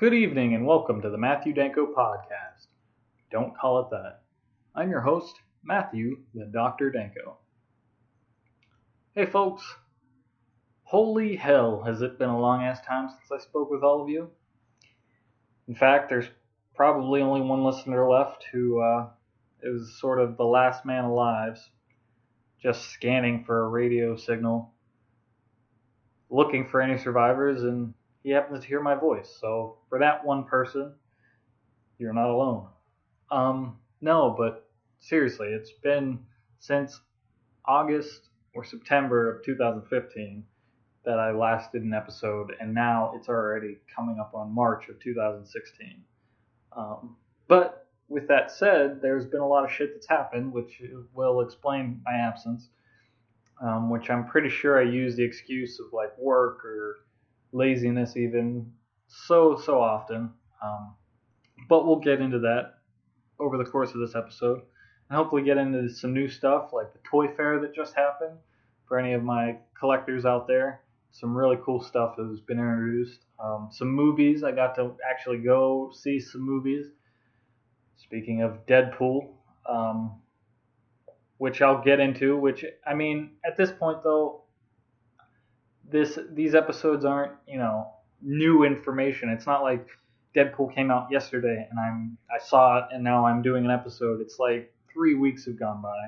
Good evening and welcome to the Matthew Danko podcast. Don't call it that. I'm your host, Matthew, the Dr. Danko. Hey folks, holy hell, has it been a long ass time since I spoke with all of you? In fact, there's probably only one listener left who is sort of the last man alive, just scanning for a radio signal, looking for any survivors, and he happens to hear my voice. So for that one person, you're not alone. No, but seriously, it's been since August or September of 2015 that I last did an episode, and now it's already coming up on March of 2016. But with that said, there's been a lot of shit that's happened, which will explain my absence, which I'm pretty sure I use the excuse of like work or laziness even so often. But we'll get into that over the course of this episode and hopefully get into some new stuff like the Toy Fair that just happened for any of my collectors out there. Some really cool stuff has been introduced. Some movies. I got to actually go see some movies. Speaking of Deadpool, which I'll get into, which, I mean, at this point though, these episodes aren't, new information. It's not like Deadpool came out yesterday and I saw it and now I'm doing an episode. It's like 3 weeks have gone by,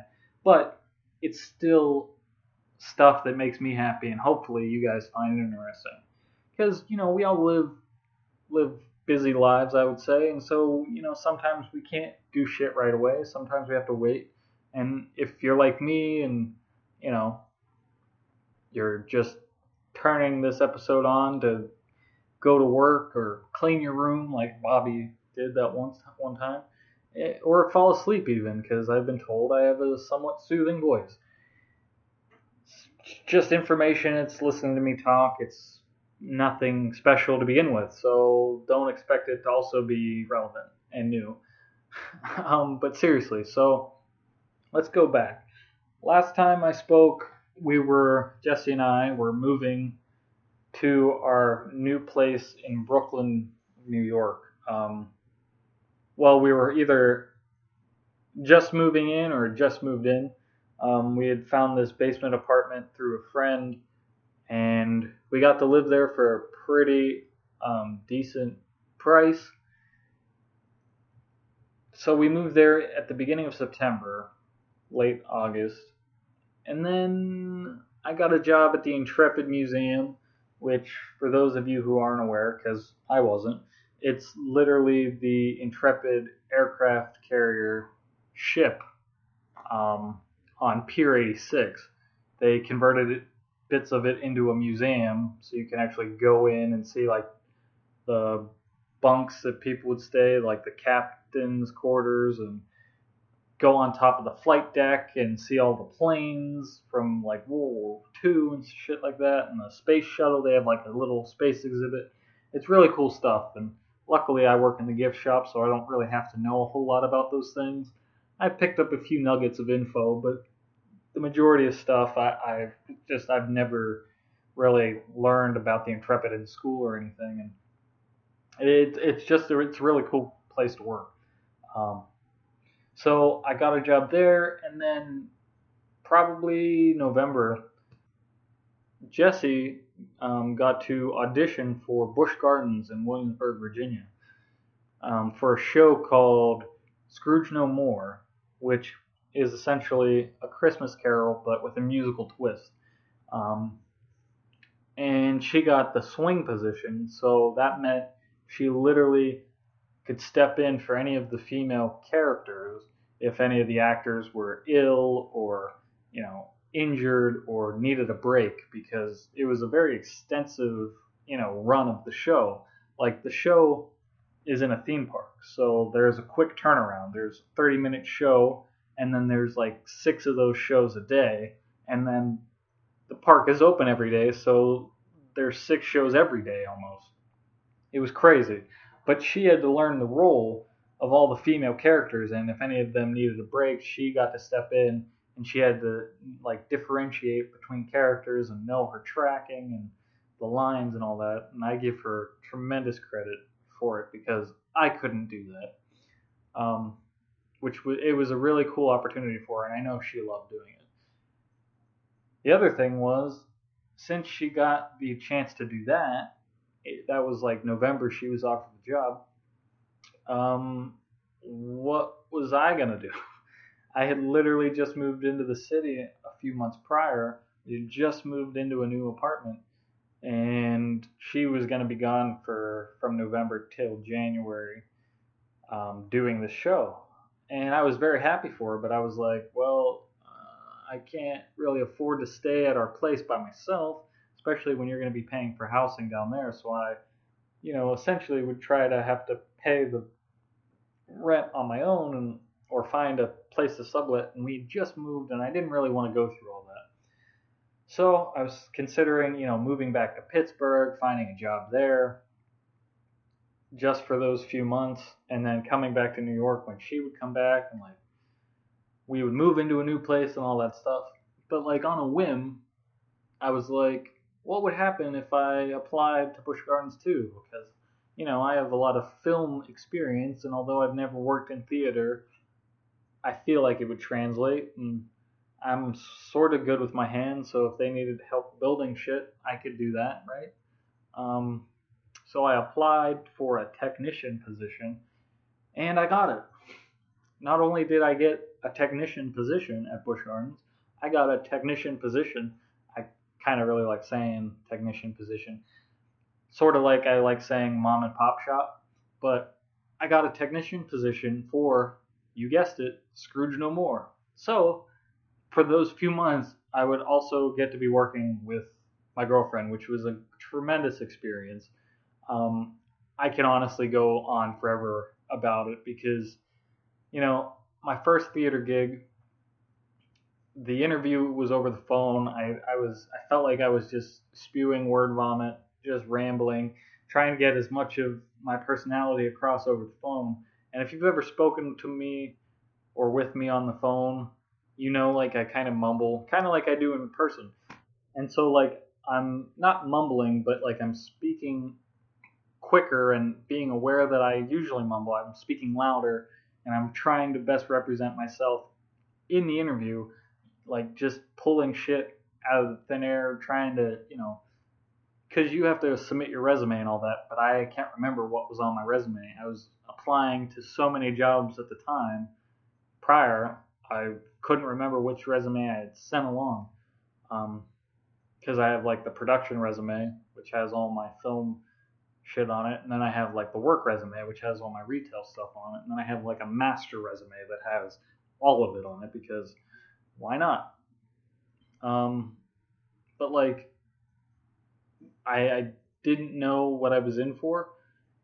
but it's still stuff that makes me happy and hopefully you guys find it interesting. Because we all live busy lives, I would say, and so sometimes we can't do shit right away. Sometimes we have to wait. And if you're like me and you're just turning this episode on to go to work or clean your room like Bobby did that one time, or fall asleep even, because I've been told I have a somewhat soothing voice. It's just information. It's listening to me talk. It's nothing special to begin with, so don't expect it to also be relevant and new. But seriously, so let's go back. Last time I spoke, Jesse and I were moving to our new place in Brooklyn, New York. Well, we were either just moving in or just moved in. We had found this basement apartment through a friend, and we got to live there for a pretty decent price. So we moved there at the beginning of September, late August, and then I got a job at the Intrepid Museum, which, for those of you who aren't aware, because I wasn't, it's literally the Intrepid aircraft carrier ship on Pier 86. They converted bits of it into a museum, so you can actually go in and see like the bunks that people would stay, like the captain's quarters, and go on top of the flight deck and see all the planes from like World War II and shit like that. And the space shuttle, they have like a little space exhibit. It's really cool stuff. And luckily I work in the gift shop, so I don't really have to know a whole lot about those things. I picked up a few nuggets of info, but the majority of stuff I've never really learned about the Intrepid in school or anything. And it's a really cool place to work. So I got a job there, and then probably November, Jesse got to audition for Busch Gardens in Williamsburg, Virginia, for a show called Scrooge No More, which is essentially a Christmas Carol but with a musical twist. And she got the swing position, so that meant she literally could step in for any of the female characters if any of the actors were ill or, injured or needed a break, because it was a very extensive, run of the show. Like, the show is in a theme park, so there's a quick turnaround. There's a 30-minute show, and then there's like 6 of those shows a day, and then the park is open every day, so there's 6 shows every day almost. It was crazy. But she had to learn the role of all the female characters, and if any of them needed a break, she got to step in, and she had to like differentiate between characters and know her tracking and the lines and all that. And I give her tremendous credit for it because I couldn't do that. It was a really cool opportunity for her, and I know she loved doing it. The other thing was, since she got the chance to do that, that was like November. She was offered the job. What was I gonna do? I had literally just moved into the city a few months prior. We had just moved into a new apartment, and she was going to be gone from November till January, doing the show. And I was very happy for her, but I was like, well, I can't really afford to stay at our place by myself, especially when you're going to be paying for housing down there. So I, essentially would try to have to pay the rent on my own or find a place to sublet. And we just moved, and I didn't really want to go through all that. So I was considering, moving back to Pittsburgh, finding a job there just for those few months, and then coming back to New York when she would come back, and like we would move into a new place and all that stuff. But like on a whim, I was like, what would happen if I applied to Busch Gardens too? Because, I have a lot of film experience, and although I've never worked in theater, I feel like it would translate, and I'm sort of good with my hands, so if they needed help building shit, I could do that, right? So I applied for a technician position, and I got it. Not only did I get a technician position at Busch Gardens, I got a technician position. I kind of really like saying technician position. Sort of like I like saying mom and pop shop, but I got a technician position for, you guessed it, Scrooge No More. So for those few months, I would also get to be working with my girlfriend, which was a tremendous experience. I can honestly go on forever about it because, my first theater gig, the interview was over the phone. I felt like I was just spewing word vomit, just rambling, trying to get as much of my personality across over the phone. And if you've ever spoken to me or with me on the phone, like I kind of mumble, kind of like I do in person. And so like I'm not mumbling, but like I'm speaking quicker and being aware that I usually mumble. I'm speaking louder, and I'm trying to best represent myself in the interview, like just pulling shit out of thin air, trying to, because you have to submit your resume and all that, but I can't remember what was on my resume. I was applying to so many jobs at the time prior, I couldn't remember which resume I had sent along. Because I have like the production resume, which has all my film shit on it, and then I have like the work resume, which has all my retail stuff on it, and then I have like a master resume that has all of it on it because why not? But like I didn't know what I was in for,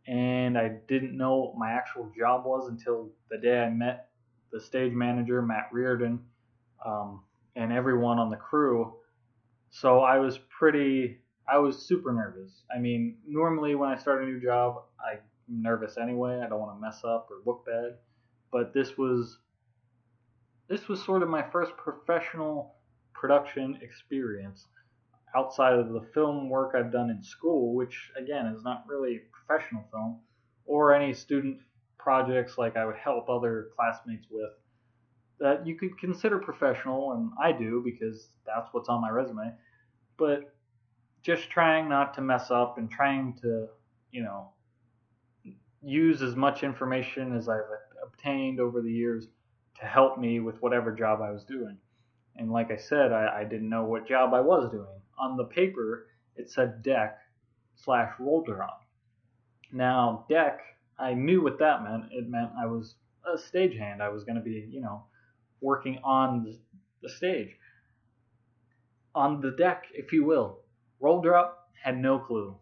and I didn't know what my actual job was until the day I met the stage manager, Matt Reardon, and everyone on the crew. So I was super nervous. I mean, normally when I start a new job, I'm nervous anyway. I don't want to mess up or look bad. But this was sort of my first professional production experience outside of the film work I've done in school, which again is not really professional film, or any student projects like I would help other classmates with that you could consider professional, and I do because that's what's on my resume. But just trying not to mess up and trying to, use as much information as I've obtained over the years to help me with whatever job I was doing. And like I said, I didn't know what job I was doing. On the paper, it said deck/roll drop. Now, deck, I knew what that meant. It meant I was a stagehand. I was going to be, working on the stage. On the deck, if you will. Roll drop, had no clue.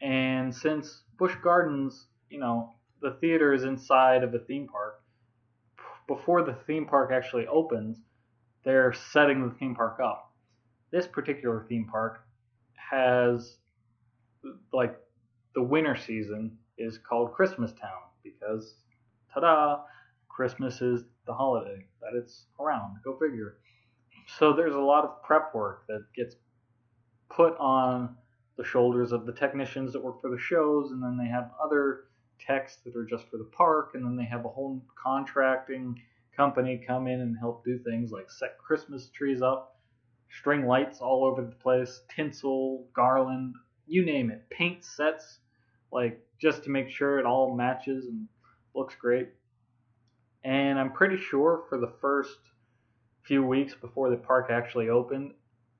And since Busch Gardens, the theater is inside of a theme park, before the theme park actually opens, they're setting the theme park up. This particular theme park has, like, the winter season is called Christmas Town because, ta-da, Christmas is the holiday that it's around. Go figure. So there's a lot of prep work that gets put on the shoulders of the technicians that work for the shows, and then they have other techs that are just for the park, and then they have a whole contracting company come in and help do things like set Christmas trees up, string lights all over the place, tinsel, garland, you name it, paint sets, like just to make sure it all matches and looks great. And I'm pretty sure for the first few weeks before the park actually opened,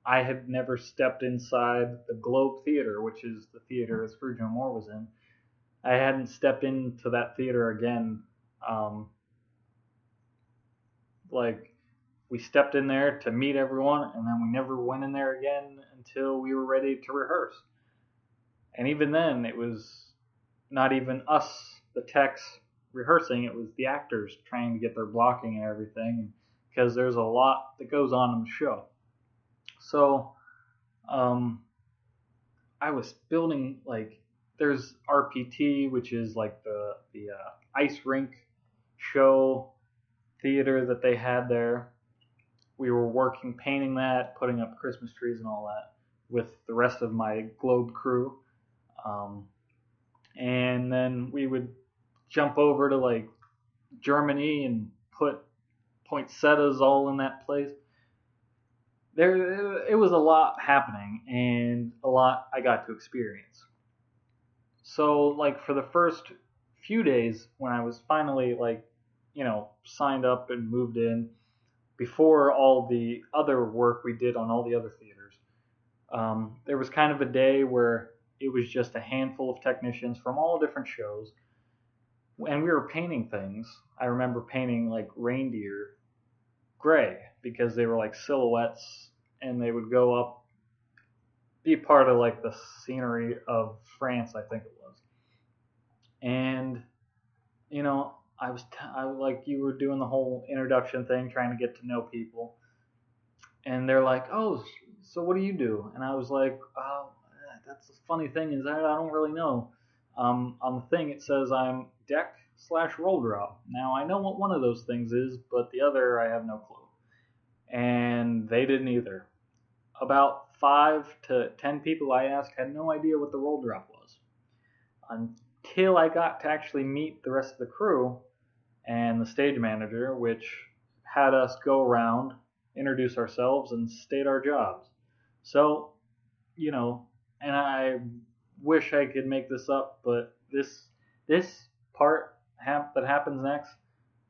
I had never stepped inside the Globe Theater, which is the theater that Scrooge Moore was in. I hadn't stepped into that theater again. Um, like, we stepped in there to meet everyone, and then we never went in there again until we were ready to rehearse. And even then, it was not even us, the techs, rehearsing. It was the actors trying to get their blocking and everything, because there's a lot that goes on in the show. So, I was building, like, there's RPT, which is like the ice rink show theater that they had there. We were working, painting that, putting up Christmas trees and all that with the rest of my Globe crew. And then we would jump over to like Germany and put poinsettias all in that place. It was a lot happening and a lot I got to experience. So like for the first few days when I was finally like, signed up and moved in, before all the other work we did on all the other theaters, there was kind of a day where it was just a handful of technicians from all different shows, and we were painting things. I remember painting like reindeer gray because they were like silhouettes, and they would go up, be part of like the scenery of France, I think it was. And I like you were doing the whole introduction thing, trying to get to know people, and they're like, "Oh, so what do you do?" And I was like, "Oh, that's the funny thing is I don't really know. On the thing it says I'm deck/roll drop. Now I know what one of those things is, but the other I have no clue." And they didn't either. About 5 to 10 people I asked had no idea what the roll drop was until I got to actually meet the rest of the crew and the stage manager, which had us go around, introduce ourselves, and state our jobs. So, and I wish I could make this up, but this part that happens next,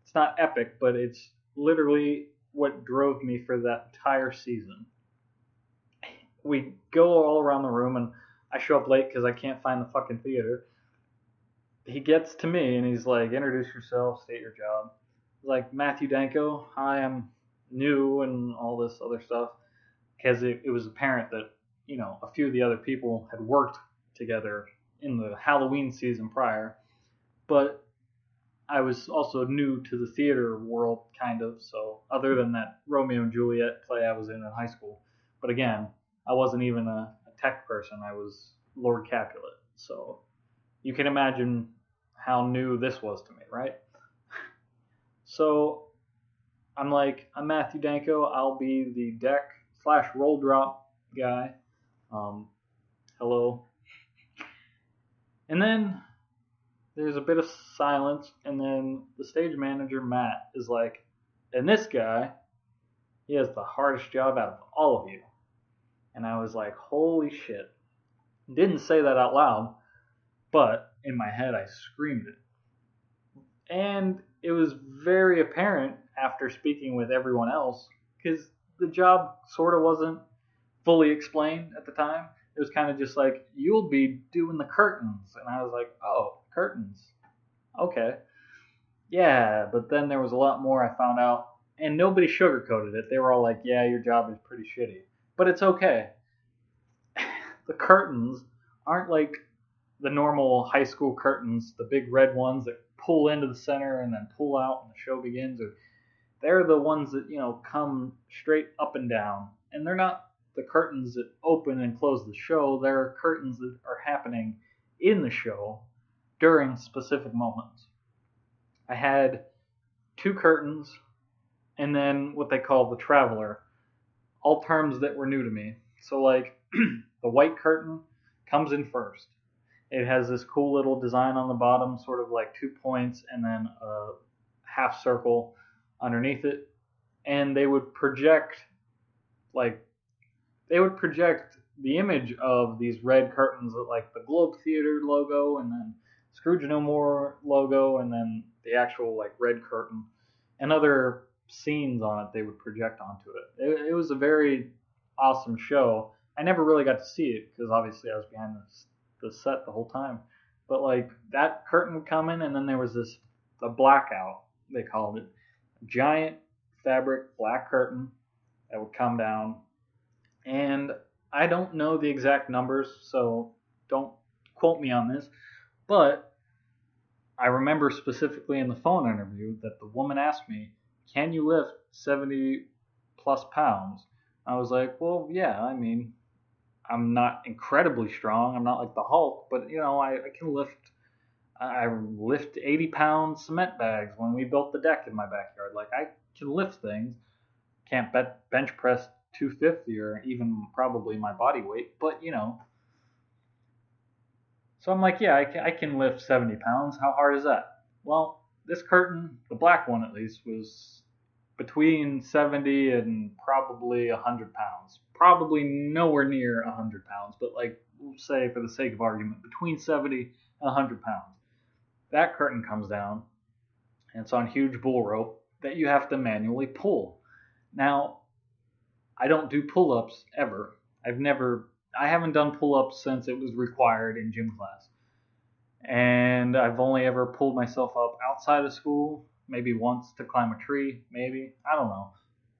it's not epic, but it's literally what drove me for that entire season. We go all around the room, and I show up late because I can't find the fucking theater. He gets to me and he's like, "Introduce yourself, state your job." He's like, "Matthew Danko, hi, I'm new," and all this other stuff. Because it was apparent that, a few of the other people had worked together in the Halloween season prior. But I was also new to the theater world, kind of. So other than that Romeo and Juliet play I was in high school. But again, I wasn't even a tech person. I was Lord Capulet. So you can imagine how new this was to me, right? So I'm like, "I'm Matthew Danko. I'll be the deck/roll drop guy. Hello." And then there's a bit of silence, and then the stage manager, Matt, is like, "And this guy, he has the hardest job out of all of you." And I was like, holy shit. Didn't say that out loud, but in my head I screamed it. And it was very apparent after speaking with everyone else, because the job sort of wasn't fully explained at the time. It was kind of just like, "You'll be doing the curtains." And I was like, "Oh, curtains. Okay." Yeah, but then there was a lot more I found out, and nobody sugarcoated it. They were all like, "Yeah, your job is pretty shitty, but it's okay." The curtains aren't like the normal high school curtains, the big red ones that pull into the center and then pull out when the show begins. They're the ones that, come straight up and down. And they're not the curtains that open and close the show. They're curtains that are happening in the show during specific moments. I had 2 curtains and then what they call the traveler, all terms that were new to me. So like the white curtain comes in first. It has this cool little design on the bottom, sort of like 2 points and then a half circle underneath it. And like they would project the image of these red curtains with like the Globe Theater logo and then Scrooge No More logo and then the actual like red curtain and other scenes on it they would project onto it. It was a very awesome show. I never really got to see it because obviously I was behind the set the whole time. But like that curtain would come in and then there was the blackout, they called it. A giant fabric black curtain that would come down, and I don't know the exact numbers, so don't quote me on this, but I remember specifically in the phone interview that the woman asked me, "Can you lift 70 plus pounds?" I was like, "Well, yeah, I mean, I'm not incredibly strong. I'm not like the Hulk, but I can lift. I lift 80 pound cement bags when we built the deck in my backyard. Like I can lift things. Can't bench press 250 or even probably my body weight, but So I'm like, yeah, I can lift 70 pounds. How hard is that? Well, this curtain, the black one at least, was between 70 and probably 100 pounds. Probably nowhere near 100 pounds, but like, we'll say for the sake of argument, between 70 and 100 pounds. That curtain comes down, and it's on huge bull rope that you have to manually pull. Now, I don't do pull-ups ever. I haven't done pull-ups since it was required in gym class. And I've only ever pulled myself up outside of school, maybe once to climb a tree, maybe. I don't know.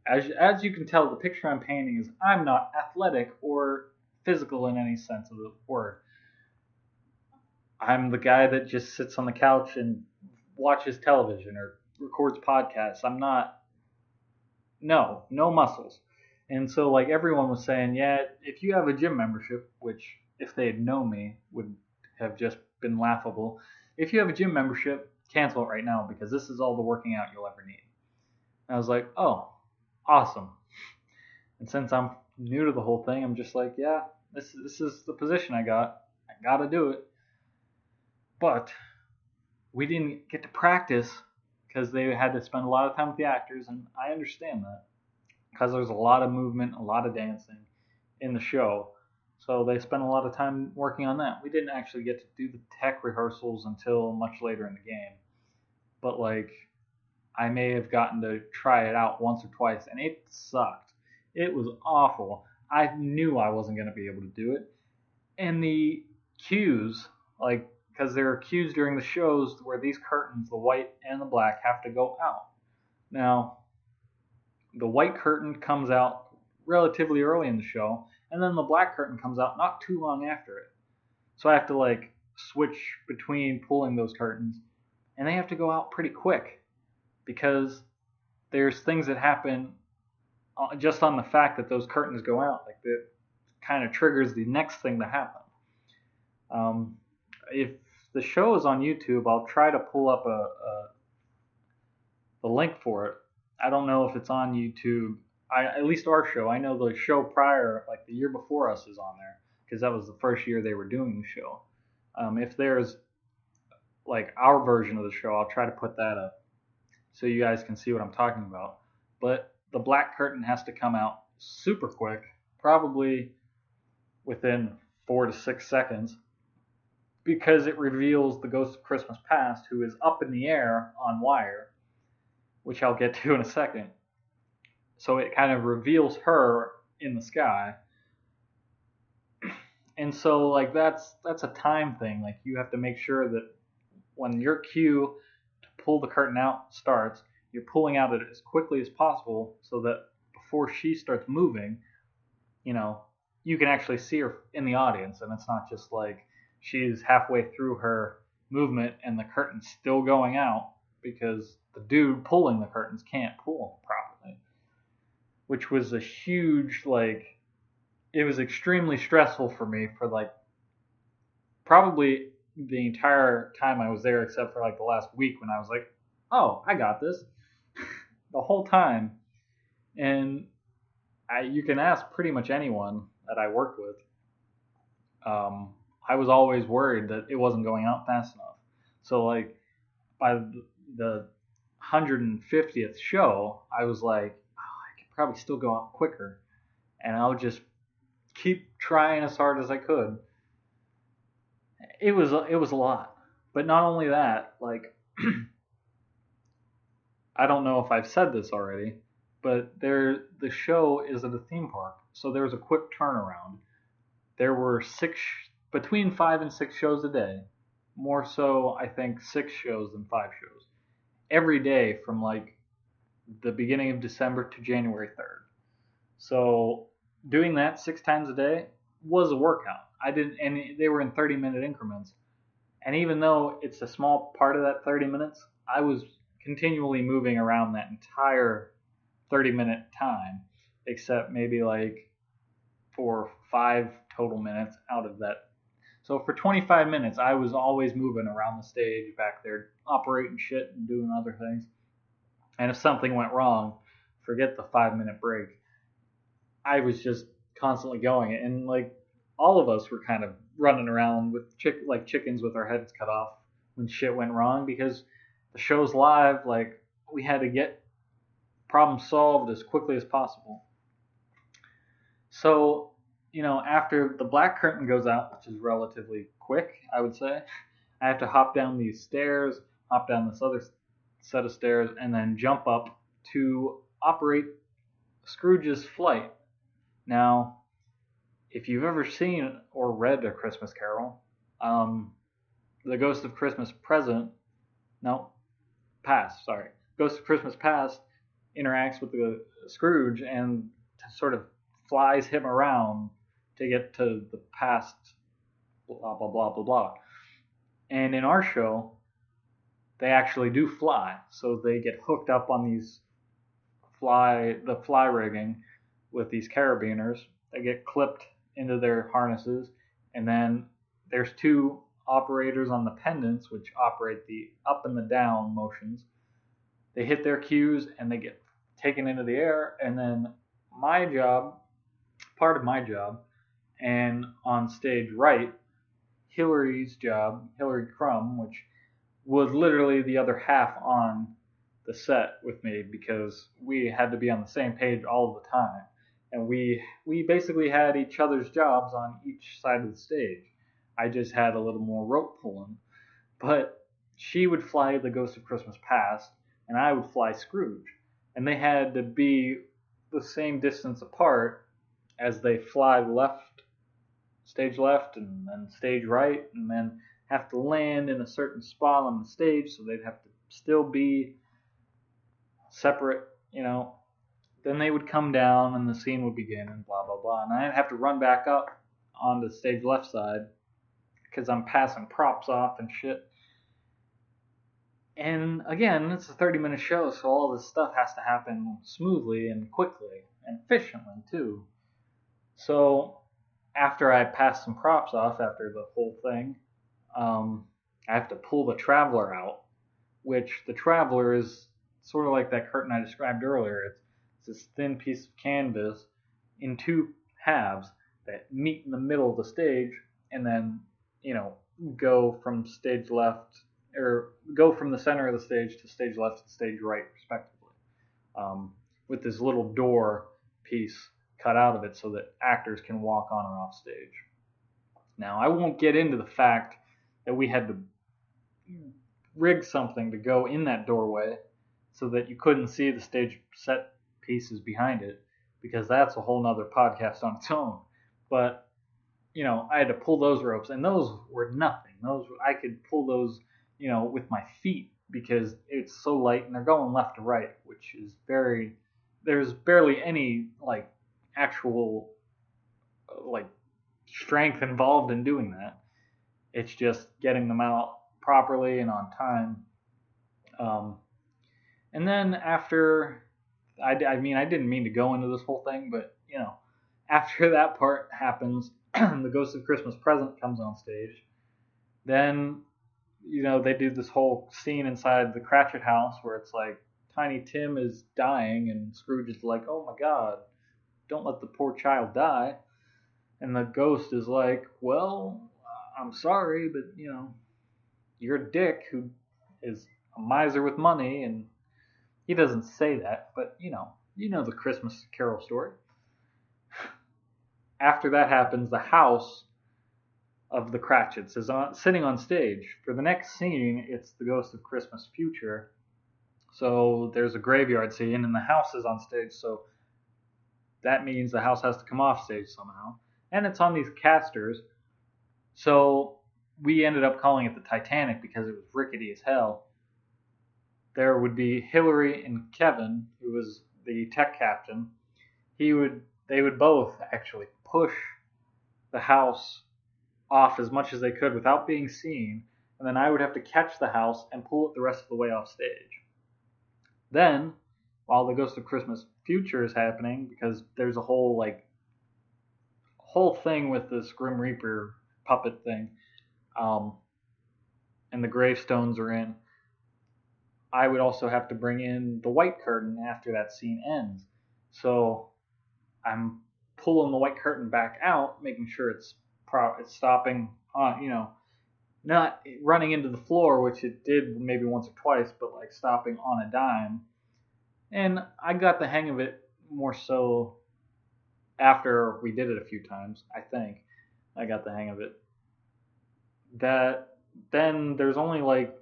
As you can tell, the picture I'm painting is I'm not athletic or physical in any sense of the word. I'm the guy that just sits on the couch and watches television or records podcasts. I'm not, no muscles. And so, like, everyone was saying, yeah, if you have a gym membership, which if they had known me would have just been laughable. If you have a gym membership, cancel it right now because this is all the working out you'll ever need. And I was like, oh, awesome. And since I'm new to the whole thing, I'm just like, yeah, this is the position I got. I gotta do it. But we didn't get to practice because they had to spend a lot of time with the actors, and I understand that because there's a lot of movement, a lot of dancing in the show. So they spent a lot of time working on that. We didn't actually get to do the tech rehearsals until much later in the game. But like I may have gotten to try it out once or twice and it sucked. It was awful. I knew I wasn't going to be able to do it. And the cues, like because there are cues during the shows where these curtains, the white and the black, have to go out. Now, the white curtain comes out relatively early in the show, and then the black curtain comes out not too long after it. So I have to like switch between pulling those curtains, and they have to go out pretty quick because there's things that happen just on the fact that those curtains go out. Like that kind of triggers the next thing to happen. If the show is on YouTube, I'll try to pull up the link for it. I don't know if it's on YouTube. At least our show. I know the show prior, like the year before us, is on there because that was the first year they were doing the show. If there's like our version of the show, I'll try to put that up so you guys can see what I'm talking about. But the black curtain has to come out super quick, probably within 4 to 6 seconds, because it reveals the Ghost of Christmas Past, who is up in the air on wire, which I'll get to in a second. So it kind of reveals her in the sky. And so like that's a time thing. Like you have to make sure that when your cue to pull the curtain out starts, you're pulling out it as quickly as possible so that before she starts moving, you can actually see her in the audience and it's not just like she's halfway through her movement and the curtain's still going out because the dude pulling the curtains can't pull properly, which was a huge, like, it was extremely stressful for me for like probably the entire time I was there except for like the last week when I was like, oh, I got this the whole time. And you can ask pretty much anyone that I worked with I was always worried that it wasn't going out fast enough. So like by the 150th show, I was like, oh, I could probably still go out quicker, and I would just keep trying as hard as I could. It was a lot, but not only that, like I don't know if I've said this already, but the show is at a theme park, so there was a quick turnaround. There were between 5 and 6 shows a day. More so, I think 6 shows than 5 shows every day from like the beginning of December to January 3rd. So doing that 6 times a day was a workout. I didn't, and they were in 30-minute increments. And even though it's a small part of that 30 minutes, I was continually moving around that entire 30-minute time, except maybe like for 5 total minutes out of that. So for 25 minutes, I was always moving around the stage back there, operating shit and doing other things. And if something went wrong, forget the 5-minute break. I was just constantly going. And like all of us were kind of running around with like chickens with our heads cut off when shit went wrong, because the show's live. Like we had to get problems solved as quickly as possible. So, after the black curtain goes out, which is relatively quick, I would say, I have to hop down these stairs, hop down this other set of stairs, and then jump up to operate Scrooge's flight. Now, if you've ever seen or read A Christmas Carol, the Ghost of Christmas Ghost of Christmas Past interacts with the Scrooge and sort of flies him around to get to the past, blah, blah, blah, blah, blah. And in our show, they actually do fly. So they get hooked up on the fly rigging with these carabiners. They get clipped into their harnesses, and then there's 2 operators on the pendants, which operate the up and the down motions. They hit their cues and they get taken into the air, and then part of my job, and on stage right, Hillary's job, Hillary Crum, which was literally the other half on the set with me, because we had to be on the same page all the time. And we basically had each other's jobs on each side of the stage. I just had a little more rope pulling. But she would fly the Ghost of Christmas Past, and I would fly Scrooge. And they had to be the same distance apart as they fly stage left, and then stage right, and then have to land in a certain spot on the stage, so they'd have to still be separate, Then they would come down and the scene would begin and blah, blah, blah. And I'd have to run back up on the stage left side because I'm passing props off and shit. And again, it's a 30-minute show, so all this stuff has to happen smoothly and quickly and efficiently too. So after I pass some props off after the whole thing, I have to pull the Traveler out, which the Traveler is sort of like that curtain I described earlier. It's this thin piece of canvas in 2 halves that meet in the middle of the stage, and then, go from stage left, or go from the center of the stage to stage left to stage right, respectively, with this little door piece cut out of it so that actors can walk on or off stage. Now, I won't get into the fact that we had to rig something to go in that doorway so that you couldn't see the stage set pieces behind it, because that's a whole nother podcast on its own. But, I had to pull those ropes, and those were nothing. I could pull those, with my feet, because it's so light, and they're going left to right, which is there's barely any, actual, strength involved in doing that. It's just getting them out properly and on time. And then after, I didn't mean to go into this whole thing, but, after that part happens, the Ghost of Christmas Present comes on stage. Then, they do this whole scene inside the Cratchit house where it's like Tiny Tim is dying, and Scrooge is like, oh my God, don't let the poor child die. And the ghost is like, well, I'm sorry, but you're a dick who is a miser with money, and he doesn't say that, but the Christmas Carol story. After that happens, the house of the Cratchits is sitting on stage. For the next scene, it's the Ghost of Christmas Future. So there's a graveyard scene, and the house is on stage, so that means the house has to come off stage somehow. And it's on these casters, so we ended up calling it the Titanic because it was rickety as hell. There would be Hillary and Kevin, who was the tech captain. They would both actually push the house off as much as they could without being seen, and then I would have to catch the house and pull it the rest of the way off stage. Then, while the Ghost of Christmas Future is happening, because there's a whole thing with this Grim Reaper puppet thing, and the gravestones are in, I would also have to bring in the white curtain after that scene ends. So I'm pulling the white curtain back out, making sure it's stopping on, not running into the floor, which it did maybe once or twice, but like stopping on a dime. And I got the hang of it more so after we did it a few times, I think. I got the hang of it. That then there's only like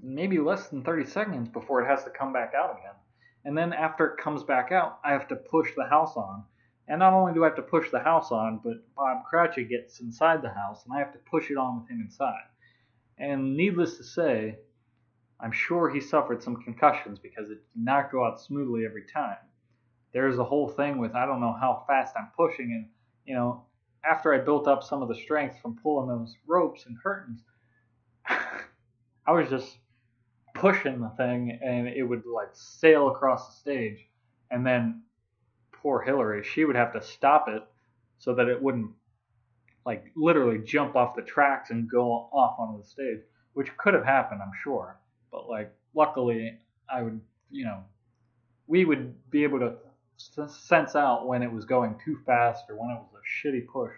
maybe less than 30 seconds before it has to come back out again. And then after it comes back out, I have to push the house on. And not only do I have to push the house on, but Bob Cratchit gets inside the house, and I have to push it on with him inside. And needless to say, I'm sure he suffered some concussions because it did not go out smoothly every time. There's a whole thing with I don't know how fast I'm pushing, and after I built up some of the strength from pulling those ropes and curtains, I was just pushing the thing, and it would like sail across the stage, and then poor Hillary, she would have to stop it so that it wouldn't like literally jump off the tracks and go off onto the stage, which could have happened, I'm sure. But like, luckily, we would be able to sense out when it was going too fast or when it was a shitty push.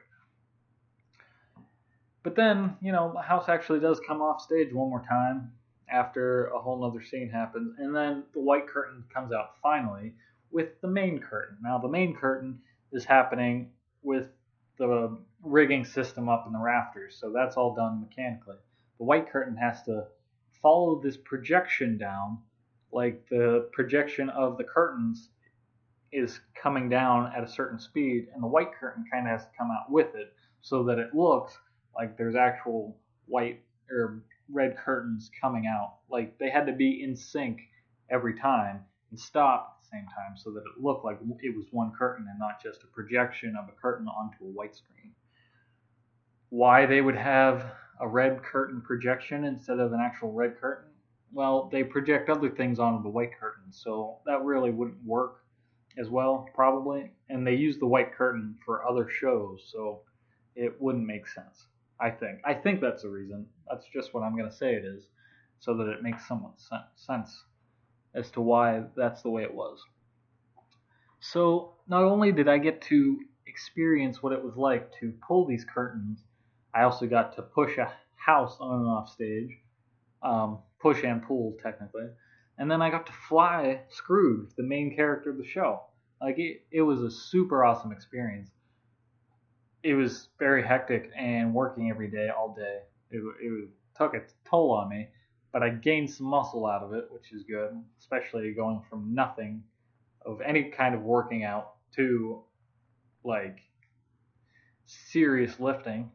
But then, the house actually does come off stage one more time after a whole nother scene happens, and then the white curtain comes out finally with the main curtain. Now, the main curtain is happening with the rigging system up in the rafters, so that's all done mechanically. The white curtain has to follow this projection down, like the projection of the curtains is coming down at a certain speed, and the white curtain kind of has to come out with it so that it looks like there's actual white or red curtains coming out. Like they had to be in sync every time and stop at the same time so that it looked like it was one curtain and not just a projection of a curtain onto a white screen. Why they would have a red curtain projection instead of an actual red curtain? Well, they project other things onto the white curtain, so that really wouldn't work as well, probably. And they use the white curtain for other shows, so it wouldn't make sense, I think. I think that's the reason. That's just what I'm going to say it is, so that it makes somewhat sense as to why that's the way it was. So not only did I get to experience what it was like to pull these curtains, I also got to push a house on and off stage, push and pull technically, and then I got to fly Scrooge, the main character of the show. Like it was a super awesome experience. It was very hectic and working every day, all day. It took a toll on me, but I gained some muscle out of it, which is good, especially going from nothing of any kind of working out to like serious lifting.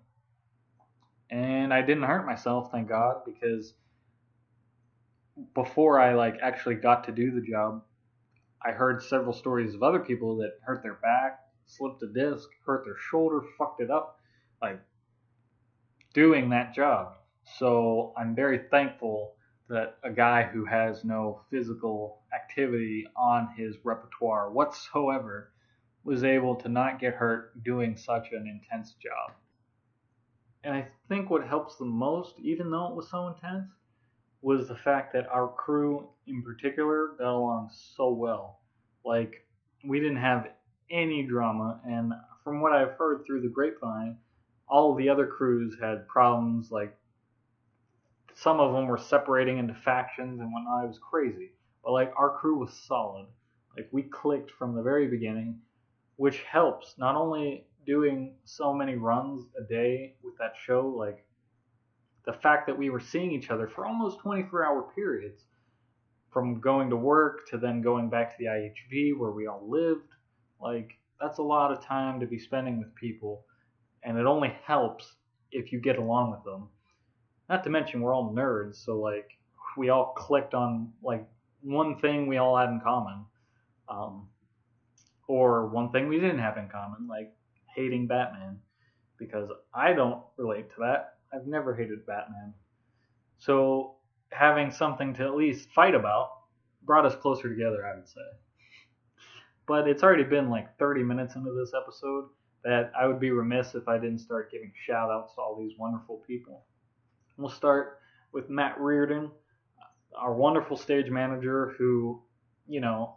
And I didn't hurt myself, thank God, because before I like actually got to do the job, I heard several stories of other people that hurt their back, slipped a disc, hurt their shoulder, fucked it up, like doing that job. So I'm very thankful that a guy who has no physical activity on his repertoire whatsoever was able to not get hurt doing such an intense job. And I think what helps the most, even though it was so intense, was the fact that our crew in particular got along so well. Like, we didn't have any drama, and from what I've heard through the grapevine, all of the other crews had problems, like some of them were separating into factions and whatnot. It was crazy. But like our crew was solid. Like we clicked from the very beginning, which helps not only doing so many runs a day with that show, like the fact that we were seeing each other for almost 24-hour periods, from going to work to then going back to the IHV where we all lived. Like that's a lot of time to be spending with people, and it only helps if you get along with them. Not to mention we're all nerds, so like we all clicked on like one thing we all had in common, um, or one thing we didn't have in common, like hating Batman, because I don't relate to that. I've never hated Batman. So having something to at least fight about brought us closer together, I would say. But it's already been like 30 minutes into this episode that I would be remiss if I didn't start giving shout outs to all these wonderful people. We'll start with Matt Reardon, our wonderful stage manager who, you know,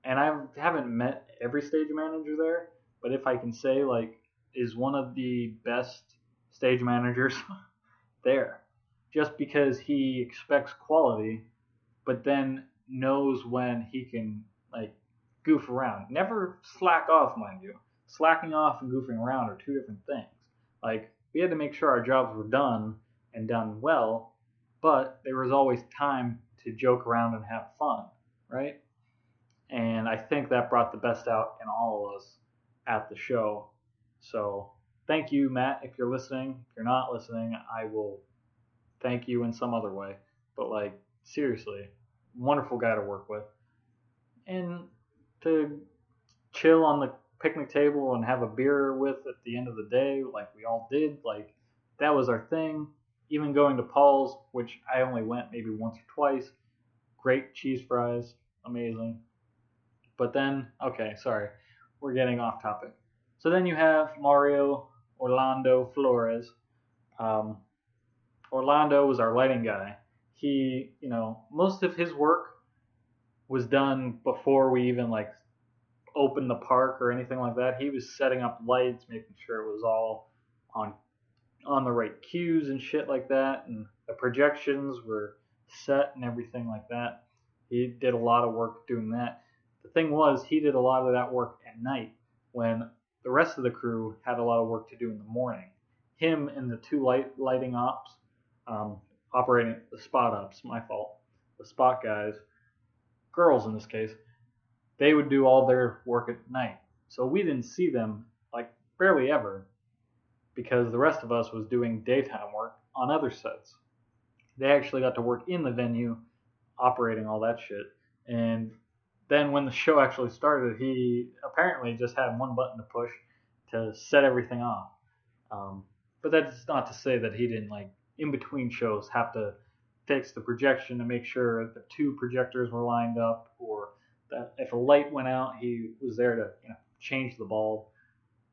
and I haven't met every stage manager there, but if I can say, like, is one of the best stage managers there. Just because he expects quality, but then knows when he can, like, goof around. Never slack off, mind you. Slacking off and goofing around are two different things. Like, we had to make sure our jobs were done and done well, but there was always time to joke around and have fun, right? And I think that brought the best out in all of us at the show. So thank you, Matt, if you're listening. If you're not listening, I will thank you in some other way. But like, seriously, wonderful guy to work with. And to chill on the picnic table and have a beer with at the end of the day, like we all did, like that was our thing. Even going to Paul's, which I only went maybe once or twice, great cheese fries, amazing. But then, okay, sorry, we're getting off topic. So then you have Mario Orlando Flores. Um, Orlando was our lighting guy. He, most of his work was done before we even like opened the park or anything like that. He was setting up lights, making sure it was all on the right cues and shit like that, and the projections were set and everything like that. He did a lot of work doing that. The thing was, he did a lot of that work at night when the rest of the crew had a lot of work to do in the morning. Him and the two lighting ops, operating the spot ops, my fault, the spot guys, girls in this case, they would do all their work at night. So we didn't see them like barely ever because the rest of us was doing daytime work on other sets. They actually got to work in the venue operating all that shit. And then when the show actually started, he apparently just had one button to push to set everything off. But that's not to say that he didn't, like, in between shows, have to fix the projection to make sure the two projectors were lined up, or that if a light went out, he was there to change the bulb.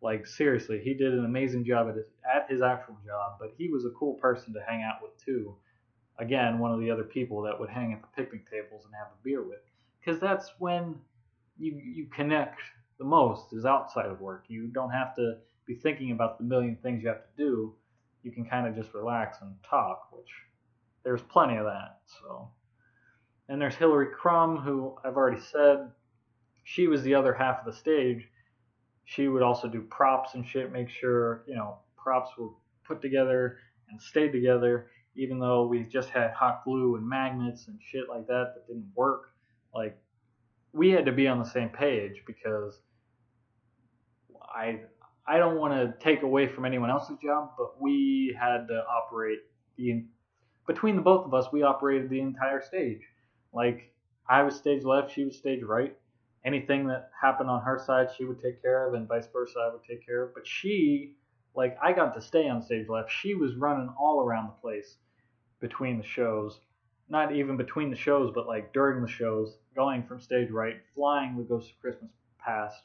Like, seriously, he did an amazing job at his actual job, but he was a cool person to hang out with too. Again, one of the other people that would hang at the picnic tables and have a beer with, because that's when you connect the most, is outside of work. You don't have to be thinking about the million things you have to do. You can kind of just relax and talk, which there's plenty of that. So, and there's Hillary Crum, who I've already said, she was the other half of the stage. She would also do props and shit, make sure props were put together and stayed together, even though we just had hot glue and magnets and shit like that didn't work. Like, we had to be on the same page, because I don't want to take away from anyone else's job, but we had to operate between the both of us, we operated the entire stage. Like, I was stage left, she was stage right. Anything that happened on her side, she would take care of, and vice versa, I would take care of. But she, like, I got to stay on stage left. She was running all around the place between the shows. Not even between the shows, but like during the shows, going from stage right, flying the Ghost of Christmas Past,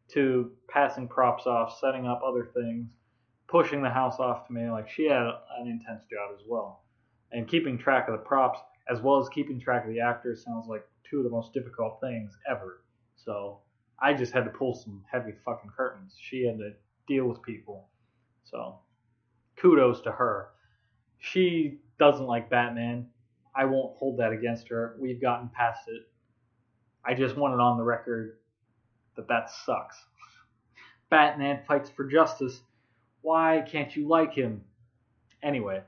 to passing props off, setting up other things, pushing the house off to me. Like, she had an intense job as well. And keeping track of the props, as well as keeping track of the actors, sounds like two of the most difficult things ever. So I just had to pull some heavy fucking curtains. She had to deal with people. So kudos to her. She doesn't like Batman. I won't hold that against her. We've gotten past it. I just want it on the record that sucks. Batman fights for justice. Why can't you like him? Anyway,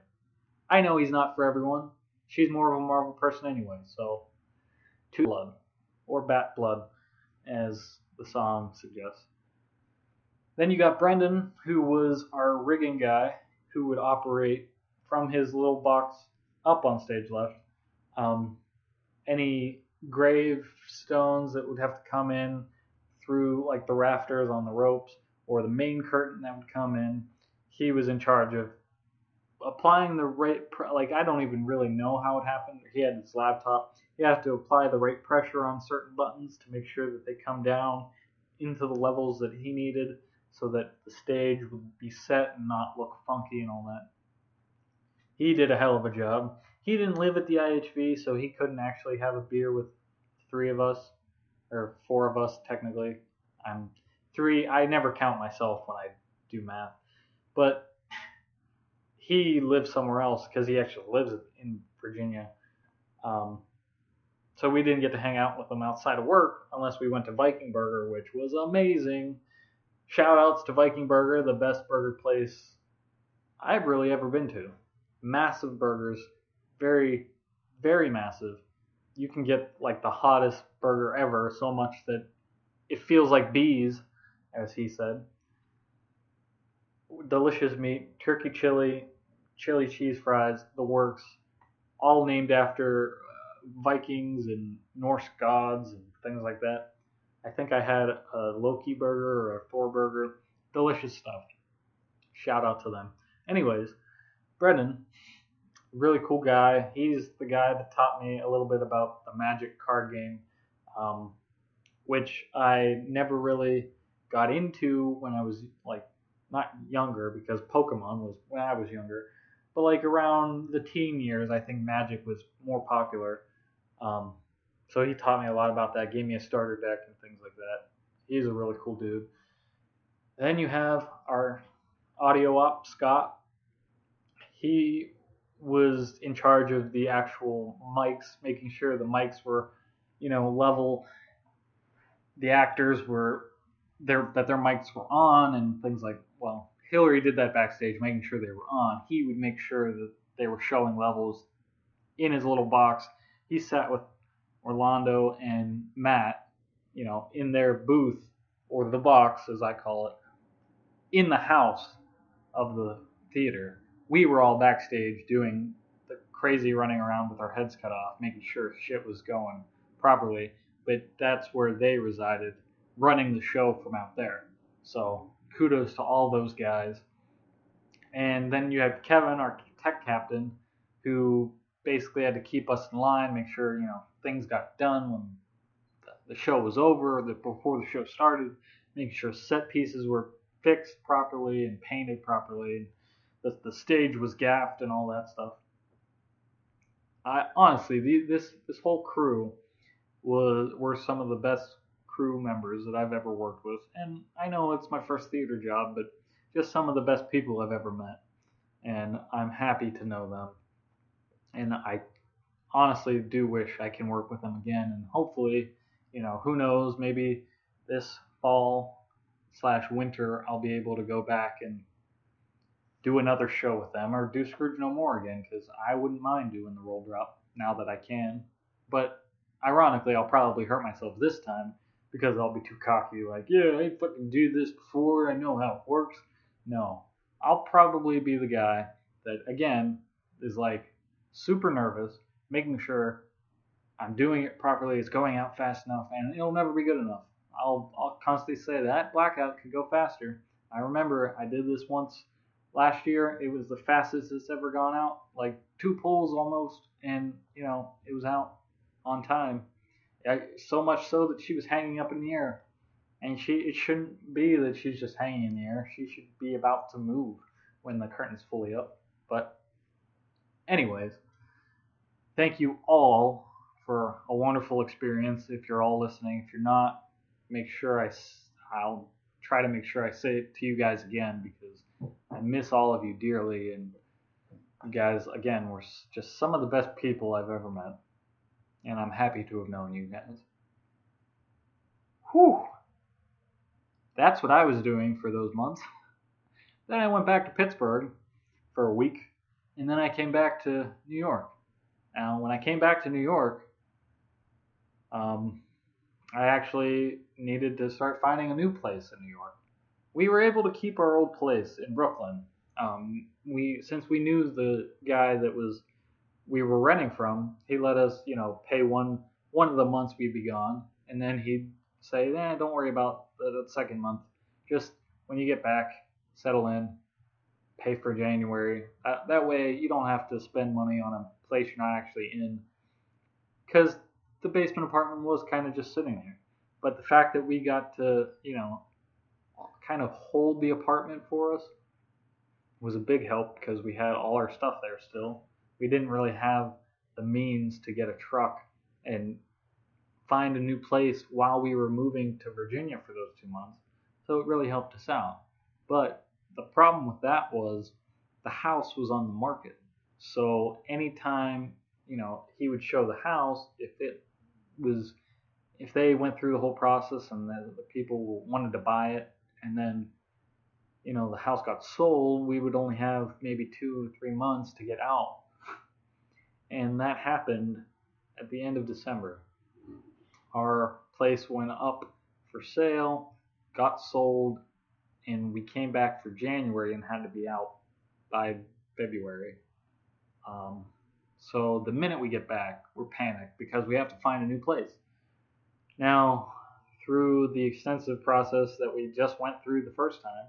I know he's not for everyone. She's more of a Marvel person anyway, so two blood, or bat blood, as the song suggests. Then you got Brendan, who was our rigging guy, who would operate from his little box up on stage left. Any gravestones that would have to come in through like the rafters on the ropes, or the main curtain that would come in, he was in charge of applying the right, like I don't even really know how it happened. He had his laptop. He had to apply the right pressure on certain buttons to make sure that they come down into the levels that he needed so that the stage would be set and not look funky and all that. He did a hell of a job. He didn't live at the IHV, so he couldn't actually have a beer with three of us, or four of us technically. I'm three. I never count myself when I do math, but he lives somewhere else because he actually lives in Virginia. So we didn't get to hang out with him outside of work unless we went to Viking Burger, which was amazing. Shout outs to Viking Burger, the best burger place I've really ever been to. Massive burgers, very, very massive. You can get like the hottest burger ever, so much that it feels like bees, as he said. Delicious meat, turkey chili, chili cheese fries, the works, all named after Vikings and Norse gods and things like that. I think I had a Loki burger or a Thor burger. Delicious stuff. Shout out to them. Anyways, Brendan, really cool guy. He's the guy that taught me a little bit about the Magic card game, which I never really got into when I was like not younger, because Pokemon was when I was younger, but like around the teen years, I think Magic was more popular. So he taught me a lot about that, gave me a starter deck and things like that. He's a really cool dude. Then you have our audio op, Scott. He was in charge of the actual mics, making sure the mics were, level. The actors were that their mics were on and things like. Well, Hillary did that backstage, making sure they were on. He would make sure that they were showing levels in his little box. He sat with Orlando and Matt, in their booth, or the box as I call it, in the house of the theater. We were all backstage doing the crazy running around with our heads cut off, making sure shit was going properly. But that's where they resided, running the show from out there. So kudos to all those guys. And then you had Kevin, our tech captain, who basically had to keep us in line, make sure things got done when the show was over, before the show started, making sure set pieces were fixed properly and painted properly, that the stage was gaffed and all that stuff. I honestly, this whole crew were some of the best crew members that I've ever worked with, and I know it's my first theater job, but just some of the best people I've ever met, and I'm happy to know them. And I honestly do wish I can work with them again, and hopefully, who knows, maybe this fall / winter I'll be able to go back and do another show with them, or do Scrooge No More again, because I wouldn't mind doing the roll drop now that I can. But ironically, I'll probably hurt myself this time because I'll be too cocky, like, yeah, I fucking do this before, I know how it works. No, I'll probably be the guy that, again, is like super nervous, making sure I'm doing it properly, it's going out fast enough, and it'll never be good enough. I'll constantly say that blackout could go faster. I remember I did this once last year. It was the fastest it's ever gone out, like 2 pulls almost, and it was out on time. So much so that she was hanging up in the air, and it shouldn't be that she's just hanging in the air. She should be about to move when the curtain's fully up. But anyways, thank you all for a wonderful experience. If you're all listening, if you're not, make sure I'll try to make sure I say it to you guys again, because I miss all of you dearly, and you guys, again, were just some of the best people I've ever met, and I'm happy to have known you guys. Whew! That's what I was doing for those months. Then I went back to Pittsburgh for a week, and then I came back to New York. Now, when I came back to New York, um, I actually needed to start finding a new place in New York. We were able to keep our old place in Brooklyn. Since we knew the guy that we were renting from, he let us, pay one of the months we'd be gone, and then he'd say, don't worry about the second month. Just when you get back, settle in, pay for January. That way, you don't have to spend money on a place you're not actually in, because the basement apartment was kind of just sitting there. But the fact that we got to, kind of hold the apartment for us was a big help because we had all our stuff there still. We didn't really have the means to get a truck and find a new place while we were moving to Virginia for those 2 months. So it really helped us out. But the problem with that was the house was on the market. So anytime, he would show the house, if they went through the whole process and the people wanted to buy it, and then the house got sold, we would only have maybe 2 or 3 months to get out. And that happened at the end of December. Our place went up for sale, got sold, and we came back for January and had to be out by February. So the minute we get back, we're panicked because we have to find a new place. Now, through the extensive process that we just went through the first time,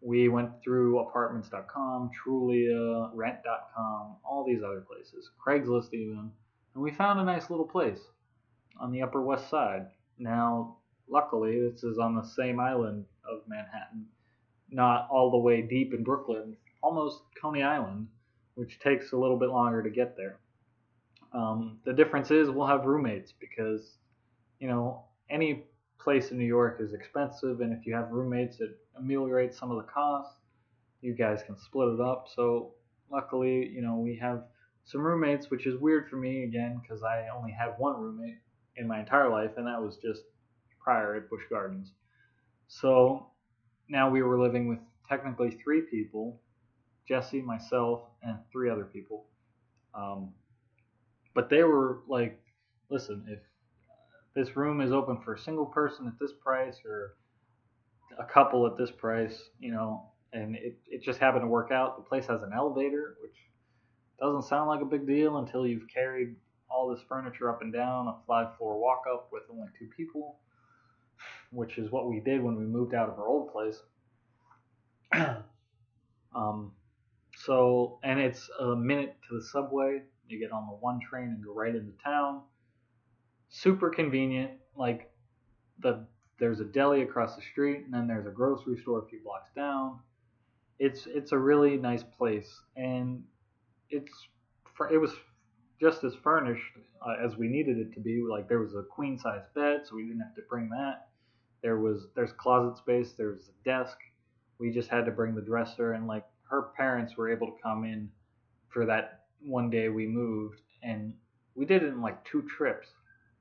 we went through apartments.com, Trulia, rent.com, all these other places, Craigslist even, and we found a nice little place on the Upper West Side. Now, luckily, this is on the same island of Manhattan, not all the way deep in Brooklyn, almost Coney Island, which takes a little bit longer to get there. The difference is we'll have roommates because, any place in New York is expensive, and if you have roommates, it ameliorates some of the costs. You guys can split it up. So luckily, we have some roommates, which is weird for me again because I only had one roommate in my entire life, and that was just prior at Busch Gardens. So now we were living with technically 3 people, Jesse, myself, and 3 other people. But they were like, listen, if this room is open for a single person at this price or a couple at this price, and it just happened to work out. The place has an elevator, which doesn't sound like a big deal until you've carried all this furniture up and down a 5-floor walk up with only 2 people, which is what we did when we moved out of our old place. And it's a minute to the subway. You get on the 1 train and go right into town. Super convenient. Like there's a deli across the street, and then there's a grocery store a few blocks down. It's a really nice place, and it was just as furnished as we needed it to be. Like there was a queen size bed, so we didn't have to bring that. There's closet space. There's a desk. We just had to bring the dresser, and like her parents were able to come in for that one day we moved, and we did it in like 2 trips,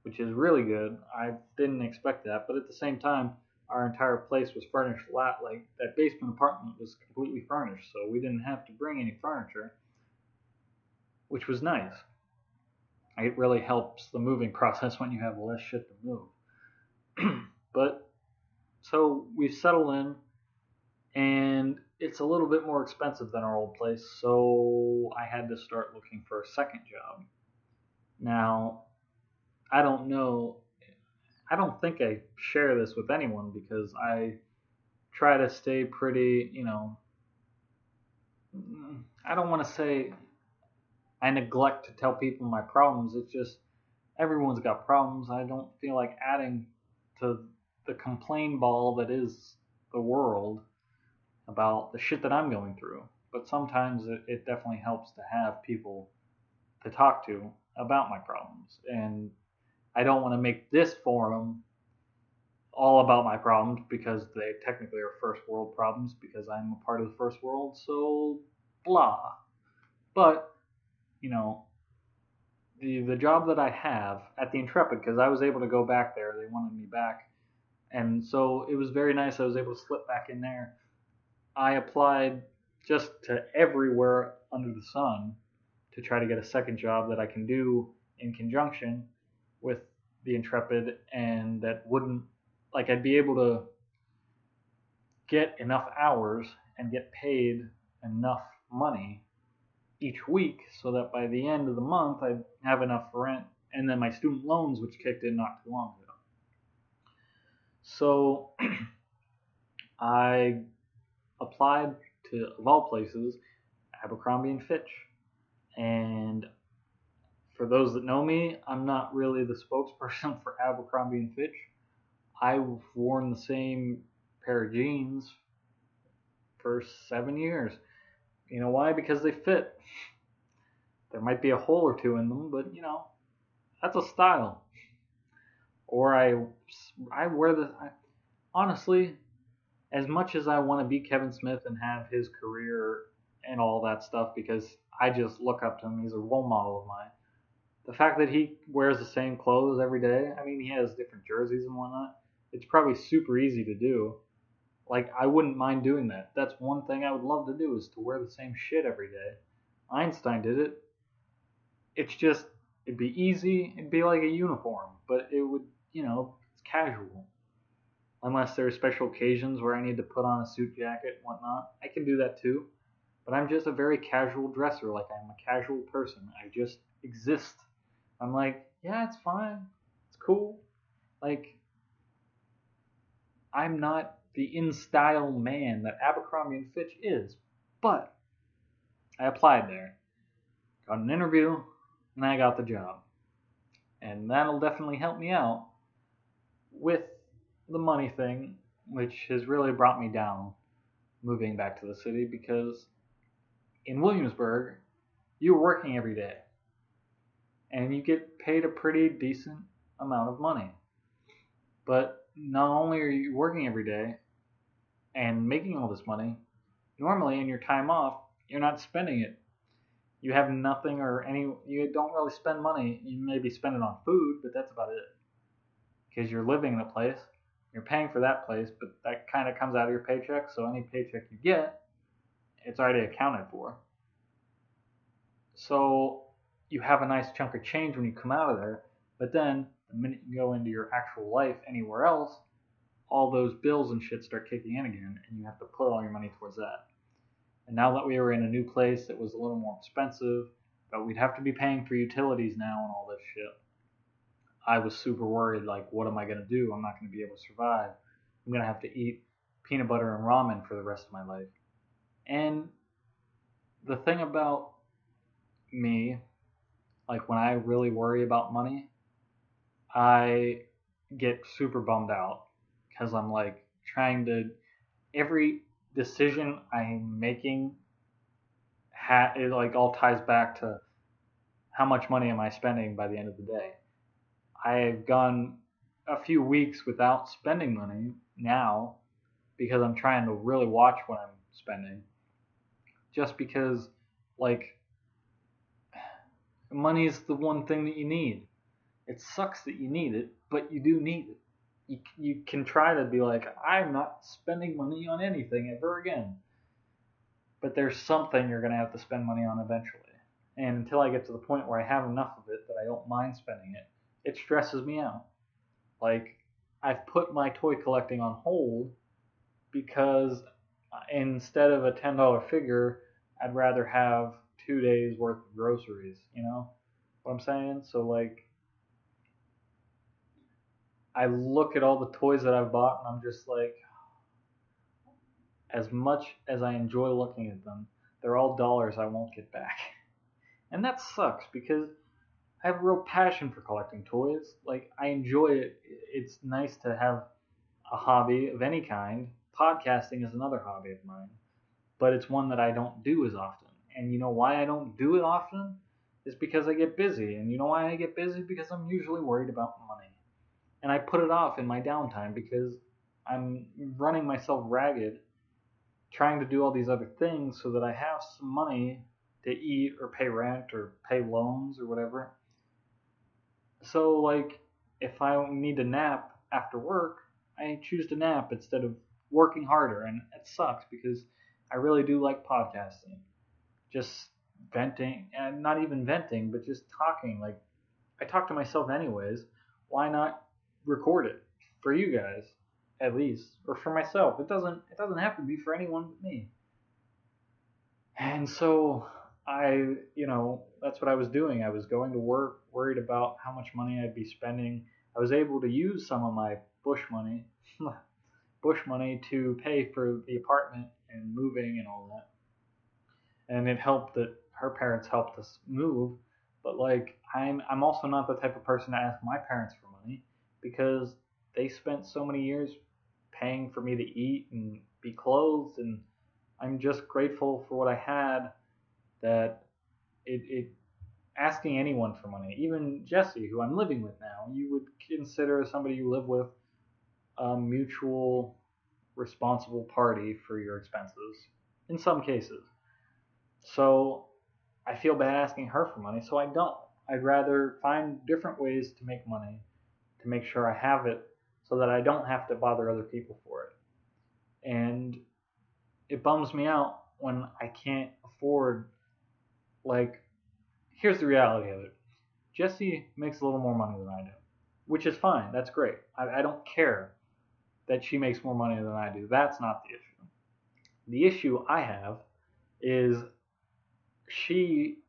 which is really good. I didn't expect that, but at the same time, our entire place was furnished a lot. Like that basement apartment was completely furnished, so we didn't have to bring any furniture, which was nice. It really helps the moving process when you have less shit to move. But so we settled in, and it's a little bit more expensive than our old place, so I had to start looking for a second job. Now, I don't know, I don't think I share this with anyone because I try to stay pretty, I don't want to say I neglect to tell people my problems. It's just everyone's got problems. I don't feel like adding to the complain ball that is the world about the shit that I'm going through. But sometimes it definitely helps to have people to talk to about my problems. And I don't want to make this forum all about my problems because they technically are first world problems because I'm a part of the first world, so blah. But, you know, the job that I have at the Intrepid, because I was able to go back there, they wanted me back, and so it was very nice. I was able to slip back in there. I applied just to everywhere under the sun to try to get a second job that I can do in conjunction with the Intrepid, and that wouldn't, like, I'd be able to get enough hours and get paid enough money each week so that by the end of the month I'd have enough for rent and then my student loans, which kicked in not too long ago. So I applied to, of all places, Abercrombie and Fitch. And for those that know me, I'm not really the spokesperson for Abercrombie and Fitch. I've worn the same pair of jeans for 7 years. You know why? Because they fit. There might be a hole or two in them, but that's a style. Or I wear the, honestly, as much as I want to be Kevin Smith and have his career and all that stuff, because I just look up to him, he's a role model of mine. The fact that he wears the same clothes every day, I mean, he has different jerseys and whatnot. It's probably super easy to do. Like, I wouldn't mind doing that. That's one thing I would love to do, is to wear the same shit every day. Einstein did it. It's just, it'd be easy. It'd be like a uniform, but it would, it's casual. Unless there are special occasions where I need to put on a suit jacket and whatnot. I can do that too. But I'm just a very casual dresser. Like, I'm a casual person. I just exist. I'm like, yeah, it's fine. It's cool. Like, I'm not the in-style man that Abercrombie and Fitch is. But I applied there, got an interview, and I got the job. And that'll definitely help me out with the money thing, which has really brought me down moving back to the city, because in Williamsburg, you're working every day. And you get paid a pretty decent amount of money. But not only are you working every day and making all this money, normally in your time off, you're not spending it. You have nothing you don't really spend money. You maybe spend it on food, but that's about it. Because you're living in a place, you're paying for that place, but that kind of comes out of your paycheck, so any paycheck you get, it's already accounted for. So you have a nice chunk of change when you come out of there, but then the minute you go into your actual life anywhere else, all those bills and shit start kicking in again, and you have to put all your money towards that. And now that we were in a new place that was a little more expensive, but we'd have to be paying for utilities now and all this shit, I was super worried, like, what am I going to do? I'm not going to be able to survive. I'm going to have to eat peanut butter and ramen for the rest of my life. And the thing about me, like, when I really worry about money, I get super bummed out, because I'm like trying to, every decision I'm making, it like all ties back to how much money am I spending by the end of the day. I've gone a few weeks without spending money now because I'm trying to really watch what I'm spending. Just because, like, money is the one thing that you need. It sucks that you need it, but you do need it. You can try to be like, I'm not spending money on anything ever again. But there's something you're going to have to spend money on eventually. And until I get to the point where I have enough of it that I don't mind spending it, it stresses me out. Like, I've put my toy collecting on hold because instead of a $10 figure, I'd rather have 2 days worth of groceries, you know what I'm saying? So, like, I look at all the toys that I've bought and I'm just like, as much as I enjoy looking at them, they're all dollars I won't get back. And that sucks because I have a real passion for collecting toys. Like, I enjoy it. It's nice to have a hobby of any kind. Podcasting is another hobby of mine, but it's one that I don't do as often. And you know why I don't do it often? Is because I get busy. And you know why I get busy? Because I'm usually worried about money. and I put it off in my downtime because I'm running myself ragged trying to do all these other things so that I have some money to eat or pay rent or pay loans or whatever. So, like, if I need to nap after work, I choose to nap instead of working harder. And it sucks because I really do like podcasting. Just venting, and not even venting, but just talking. Like, I talk to myself anyways. Why not record it for you guys, at least, or for myself? It doesn't have to be for anyone but me. And so that's what I was doing. I was going to work, worried about how much money I'd be spending. I was able to use some of my bush money, bush money to pay for the apartment and moving and all that. And it helped that her parents helped us move. But like, I'm also not the type of person to ask my parents for money because they spent so many years paying for me to eat and be clothed, and I'm just grateful for what I had. That it asking anyone for money, even Jesse, who I'm living with now, you would consider somebody you live with a mutual responsible party for your expenses in some cases. So I feel bad asking her for money, so I don't. I'd rather find different ways to make money to make sure I have it so that I don't have to bother other people for it. And it bums me out when I can't afford, like, here's the reality of it. Jesse makes a little more money than I do, which is fine. That's great. I don't care that she makes more money than I do. That's not the issue. The issue I have is she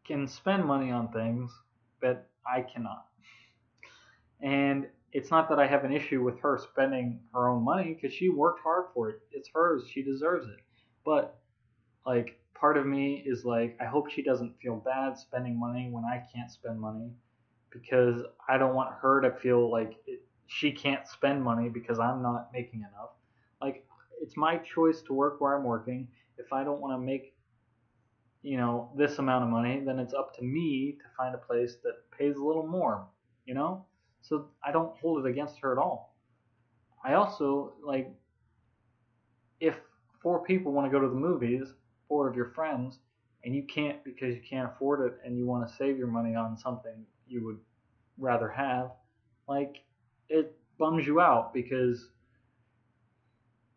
can spend money on things that I cannot. And it's not that I have an issue with her spending her own money because she worked hard for it. It's hers. She deserves it. But like, part of me is like, I hope she doesn't feel bad spending money when I can't spend money because I don't want her to feel like she can't spend money because I'm not making enough. Like, it's my choice to work where I'm working. If I don't want to make, this amount of money, then it's up to me to find a place that pays a little more, you know? So I don't hold it against her at all. I also, like, if four people want to go to the movies, four of your friends, and you can't because you can't afford it and you want to save your money on something you would rather have, like, it bums you out because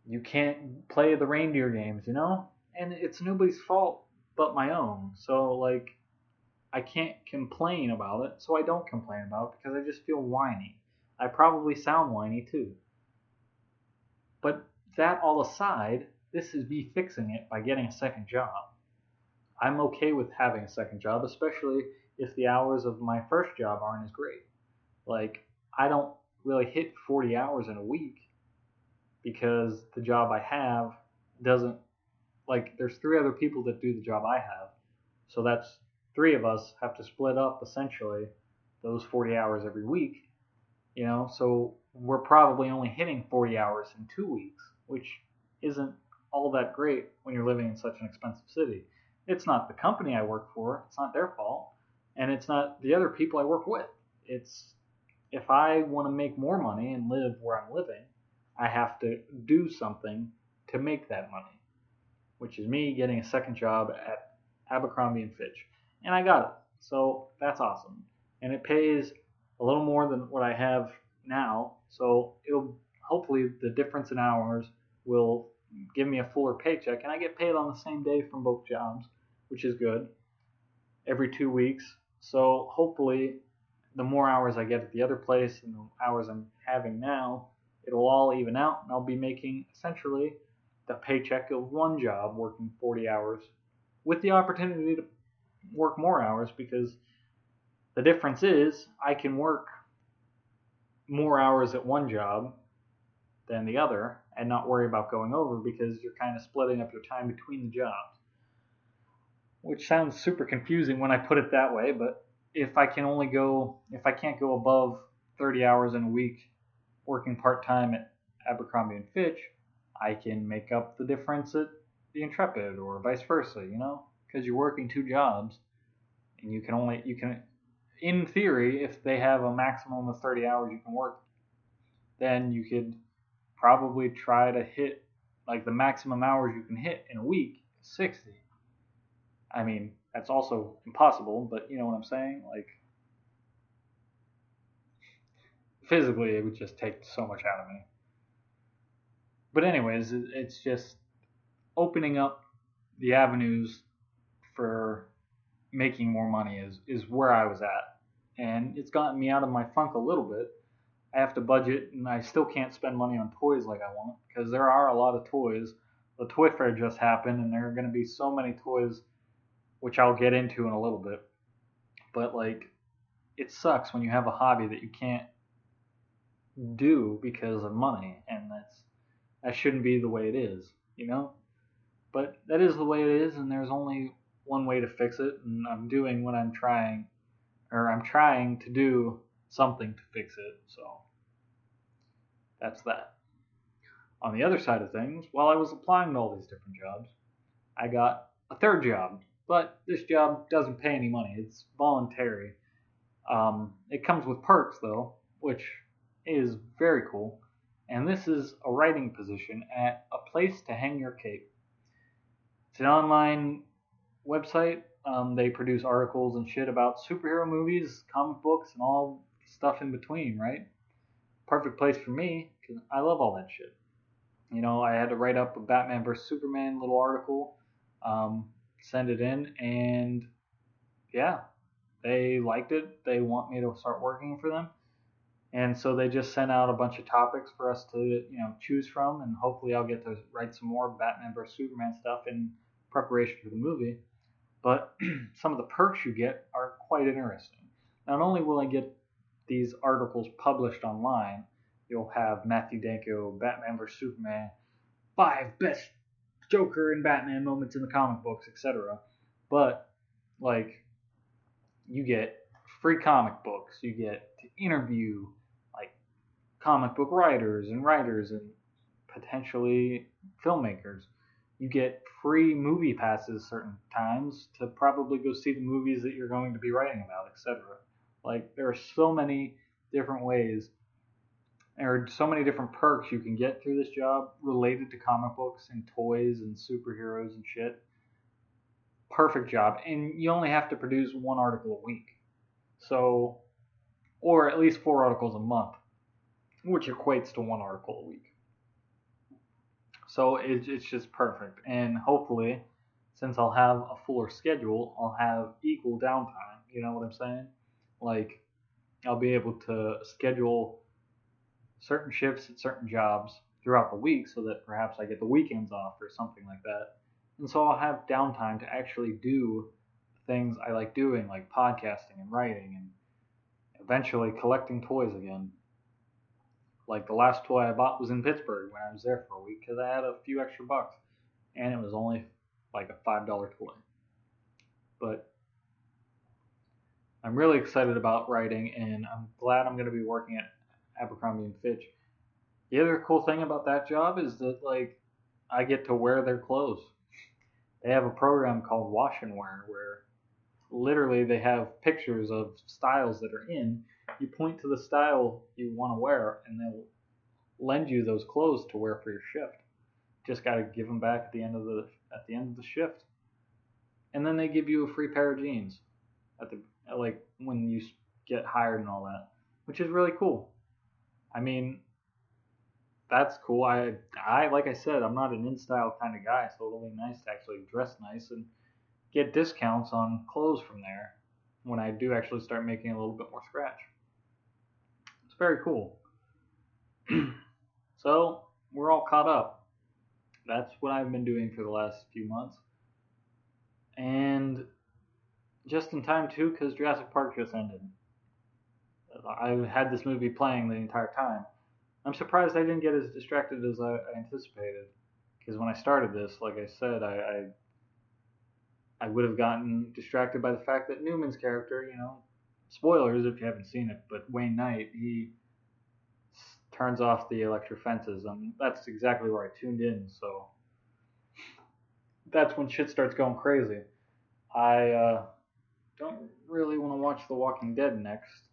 you can't play the reindeer games, And it's nobody's fault but my own. So, like, I can't complain about it, so I don't complain about it because I just feel whiny. I probably sound whiny too. But that all aside, this is me fixing it by getting a second job. I'm okay with having a second job, especially if the hours of my first job aren't as great. Like, I don't really hit 40 hours in a week because the job I have doesn't, like, there's three other people that do the job I have. So that's three of us have to split up essentially those 40 hours every week, so we're probably only hitting 40 hours in 2 weeks, which isn't all that great when you're living in such an expensive city. It's not the company I work for, it's not their fault, and it's not the other people I work with. It's if I want to make more money and live where I'm living, I have to do something to make that money, which is me getting a second job at Abercrombie and Fitch. And I got it. So that's awesome. And it pays a little more than what I have now. So it'll hopefully the difference in hours will give me a fuller paycheck. And I get paid on the same day from both jobs, which is good, every 2 weeks. So hopefully the more hours I get at the other place and the hours I'm having now, it'll all even out. And I'll be making essentially the paycheck of one job working 40 hours with the opportunity to work more hours, because the difference is I can work more hours at one job than the other and not worry about going over because you're kind of splitting up your time between the jobs, which sounds super confusing when I put it that way. But if I can't go above 30 hours in a week working part-time at Abercrombie and Fitch, I can make up the difference at the Intrepid or vice versa, because you're working two jobs and in theory, if they have a maximum of 30 hours you can work, then you could probably try to hit, like, the maximum hours you can hit in a week is 60. I mean, that's also impossible, but you know what I'm saying? Like, physically, it would just take so much out of me. But anyways, it's just opening up the avenues for making more money is where I was at. And it's gotten me out of my funk a little bit. I have to budget, and I still can't spend money on toys like I want, because there are a lot of toys. The Toy Fair just happened, and there are going to be so many toys, which I'll get into in a little bit. But, like, it sucks when you have a hobby that you can't do because of money, and that shouldn't be the way it is, you know? But that is the way it is, and there's only one way to fix it, and I'm doing what I'm trying to do something to fix it, so that's that. On the other side of things, while I was applying to all these different jobs, I got a third job, but this job doesn't pay any money. It's voluntary. It comes with perks, though, which is very cool. And this is a writing position at a place to hang your cape. It's an online website. They produce articles and shit about superhero movies, comic books, and all stuff in between, right? Perfect place for me, because I love all that shit. You know, I had to write up a Batman vs. Superman little article, send it in, and yeah, they liked it. They want me to start working for them. And so they just sent out a bunch of topics for us to, choose from, and hopefully I'll get to write some more Batman vs. Superman stuff in preparation for the movie. But some of the perks you get are quite interesting. Not only will I get these articles published online, you'll have Matthew Danko, Batman vs. Superman, 5 best Joker and Batman moments in the comic books, etc. But, like, you get free comic books, you get to interview, like, comic book writers and potentially filmmakers. You get free movie passes certain times to probably go see the movies that you're going to be writing about, etc. Like, there are so many different ways, there are so many different perks you can get through this job related to comic books and toys and superheroes and shit. Perfect job. And you only have to produce one article a week. So, or at least 4 articles a month, which equates to 1 article a week. So it's just perfect. And hopefully, since I'll have a fuller schedule, I'll have equal downtime. You know what I'm saying? Like, I'll be able to schedule certain shifts at certain jobs throughout the week so that perhaps I get the weekends off or something like that. And so I'll have downtime to actually do things I like doing, like podcasting and writing and eventually collecting toys again. Like, the last toy I bought was in Pittsburgh when I was there for a week because I had a few extra bucks, and it was only like a $5 toy. But I'm really excited about writing, and I'm glad I'm going to be working at Abercrombie and Fitch. The other cool thing about that job is that, like, I get to wear their clothes. They have a program called Wash and Wear where literally they have pictures of styles that are in. You point to the style you want to wear, and they'll lend you those clothes to wear for your shift. Just got to give them back at the end of the shift, and then they give you a free pair of jeans when you get hired and all that, which is really cool. I mean, that's cool. I like I said, I'm not an in-style kind of guy, so it'll be nice to actually dress nice and get discounts on clothes from there when I do actually start making a little bit more scratch. It's very cool. So, we're all caught up. That's what I've been doing for the last few months. And just in time, too, because Jurassic Park just ended. I had this movie playing the entire time. I'm surprised I didn't get as distracted as I anticipated. Because when I started this, like I said, I would have gotten distracted by the fact that Newman's character, spoilers if you haven't seen it, but Wayne Knight, he turns off the electric fences, and that's exactly where I tuned in, so that's when shit starts going crazy. I don't really want to watch The Walking Dead next,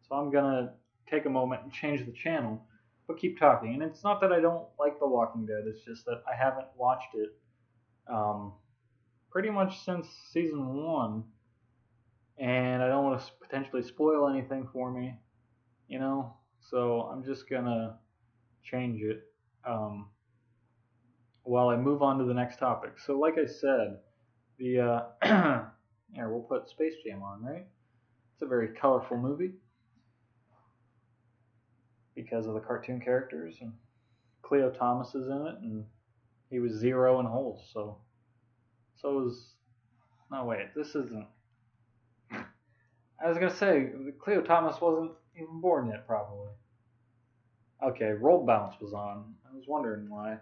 so I'm gonna take a moment and change the channel, but keep talking. And it's not that I don't like The Walking Dead; it's just that I haven't watched it um, pretty much since season one, and I don't want to potentially spoil anything for me, you know. So I'm just gonna change it while I move on to the next topic. So, like I said, the here we'll put Space Jam on, right? It's a very colorful movie because of the cartoon characters, and Cleo Thomas is in it, and he was Zero in Holes. So it was. No, wait, this isn't. I was gonna say Cleo Thomas wasn't even born yet, probably. Okay, Roll Bounce was on. I was wondering why.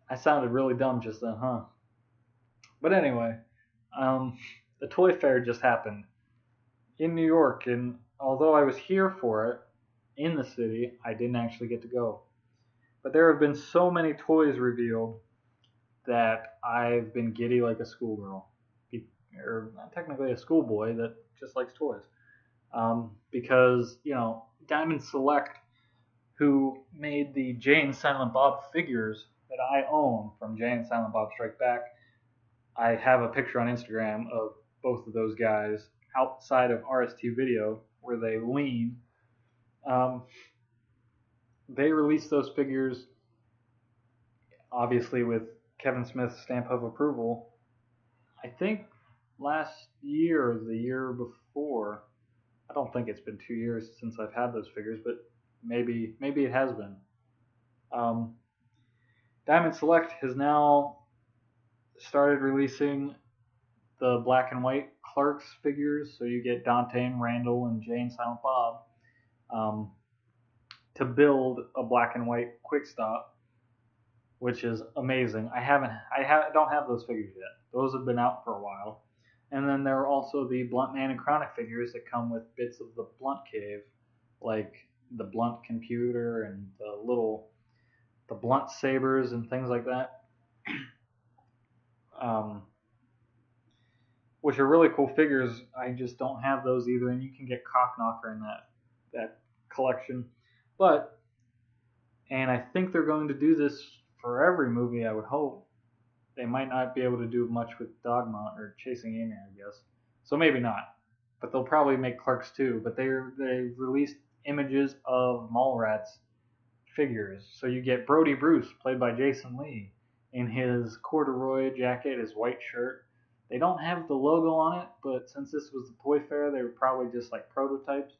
I sounded really dumb just then, huh? But anyway, the Toy Fair just happened in New York, and although I was here for it in the city, I didn't actually get to go. But there have been so many toys revealed that I've been giddy like a schoolgirl, or not technically a schoolboy that just likes toys. Because Diamond Select, who made the Jay and Silent Bob figures that I own from Jay and Silent Bob Strike Back, I have a picture on Instagram of both of those guys outside of RST Video where they lean. They released those figures, obviously with Kevin Smith's stamp of approval, I think last year or the year before. I don't think it's been 2 years since I've had those figures, but maybe it has been. Diamond Select has now started releasing the black and white Clark's figures, so you get Dante and Randall and Jay and Silent Bob, to build a black and white quick stop, which is amazing. I don't have those figures yet. Those have been out for a while. And then there are also the Blunt Man and Chronic figures that come with bits of the Blunt Cave, like the Blunt computer and the Blunt sabers and things like that, which are really cool figures. I just don't have those either, and you can get Cockknocker in that collection. And I think they're going to do this for every movie, I would hope. They might not be able to do much with Dogma or Chasing Amy, I guess. So maybe not. But they'll probably make Clark's too. But they released images of Mallrats figures. So you get Brody Bruce, played by Jason Lee, in his corduroy jacket, his white shirt. They don't have the logo on it, but since this was the Toy Fair, they were probably just like prototypes.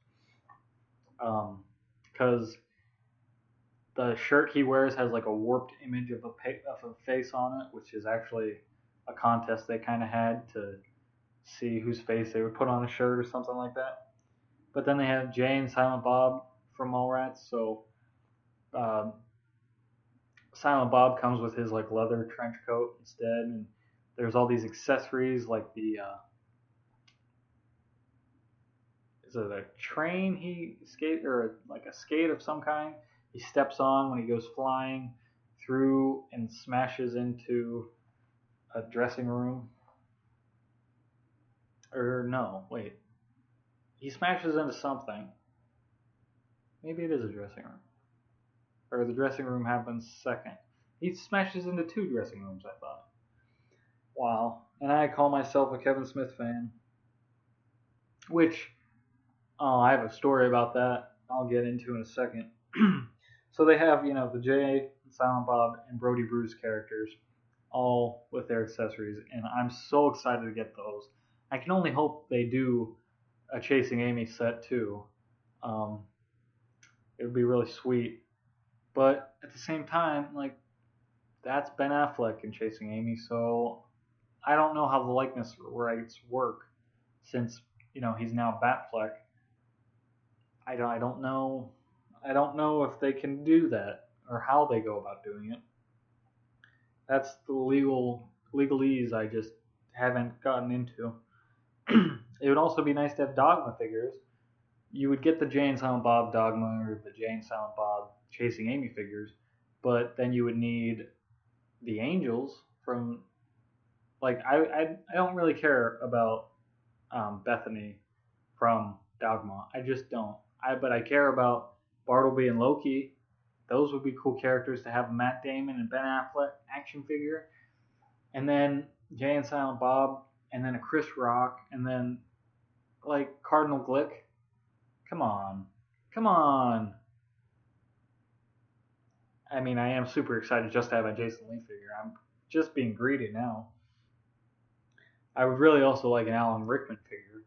Because the shirt he wears has like a warped image of a face on it, which is actually a contest they kind of had to see whose face they would put on a shirt or something like that. But then they have Jay and Silent Bob from Mallrats, so Silent Bob comes with his like leather trench coat instead, and there's all these accessories like the is it a train he skate or like a skate of some kind he steps on when he goes flying through and smashes into a dressing room. Or no, wait. He smashes into something. Maybe it is a dressing room. Or the dressing room happens second. He smashes into 2 dressing rooms, I thought. Wow. And I call myself a Kevin Smith fan. Which, I have a story about that I'll get into in a second. So they have, the Jay, Silent Bob, and Brody Bruce characters, all with their accessories, and I'm so excited to get those. I can only hope they do a Chasing Amy set too. It would be really sweet. But at the same time, like, that's Ben Affleck in Chasing Amy, so I don't know how the likeness rights work since, he's now Batfleck. I don't know. I don't know if they can do that or how they go about doing it. That's the legalese I just haven't gotten into. It would also be nice to have Dogma figures. You would get the Jay and Silent Bob Dogma or the Jay and Silent Bob Chasing Amy figures, but then you would need the Angels from. Like I don't really care about Bethany from Dogma. I just don't. But I care about Bartleby and Loki. Those would be cool characters to have a Matt Damon and Ben Affleck action figure. And then Jay and Silent Bob, and then a Chris Rock, and then like Cardinal Glick. Come on. Come on. I mean, I am super excited just to have a Jason Lee figure. I'm just being greedy now. I would really also like an Alan Rickman figure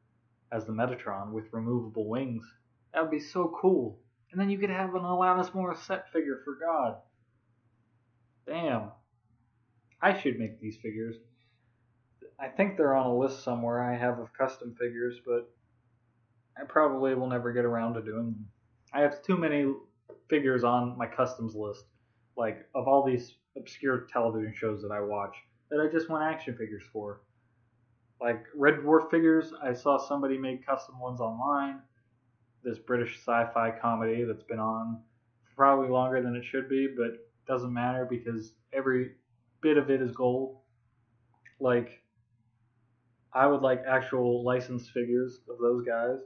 as the Metatron with removable wings. That would be so cool. And then you could have an Alanis Morissette figure, for God. Damn. I should make these figures. I think they're on a list somewhere I have of custom figures, but I probably will never get around to doing them. I have too many figures on my customs list, like of all these obscure television shows that I watch, that I just want action figures for. Like Red Dwarf figures, I saw somebody make custom ones online. This British sci-fi comedy that's been on for probably longer than it should be, but doesn't matter because every bit of it is gold. Like, I would like actual licensed figures of those guys.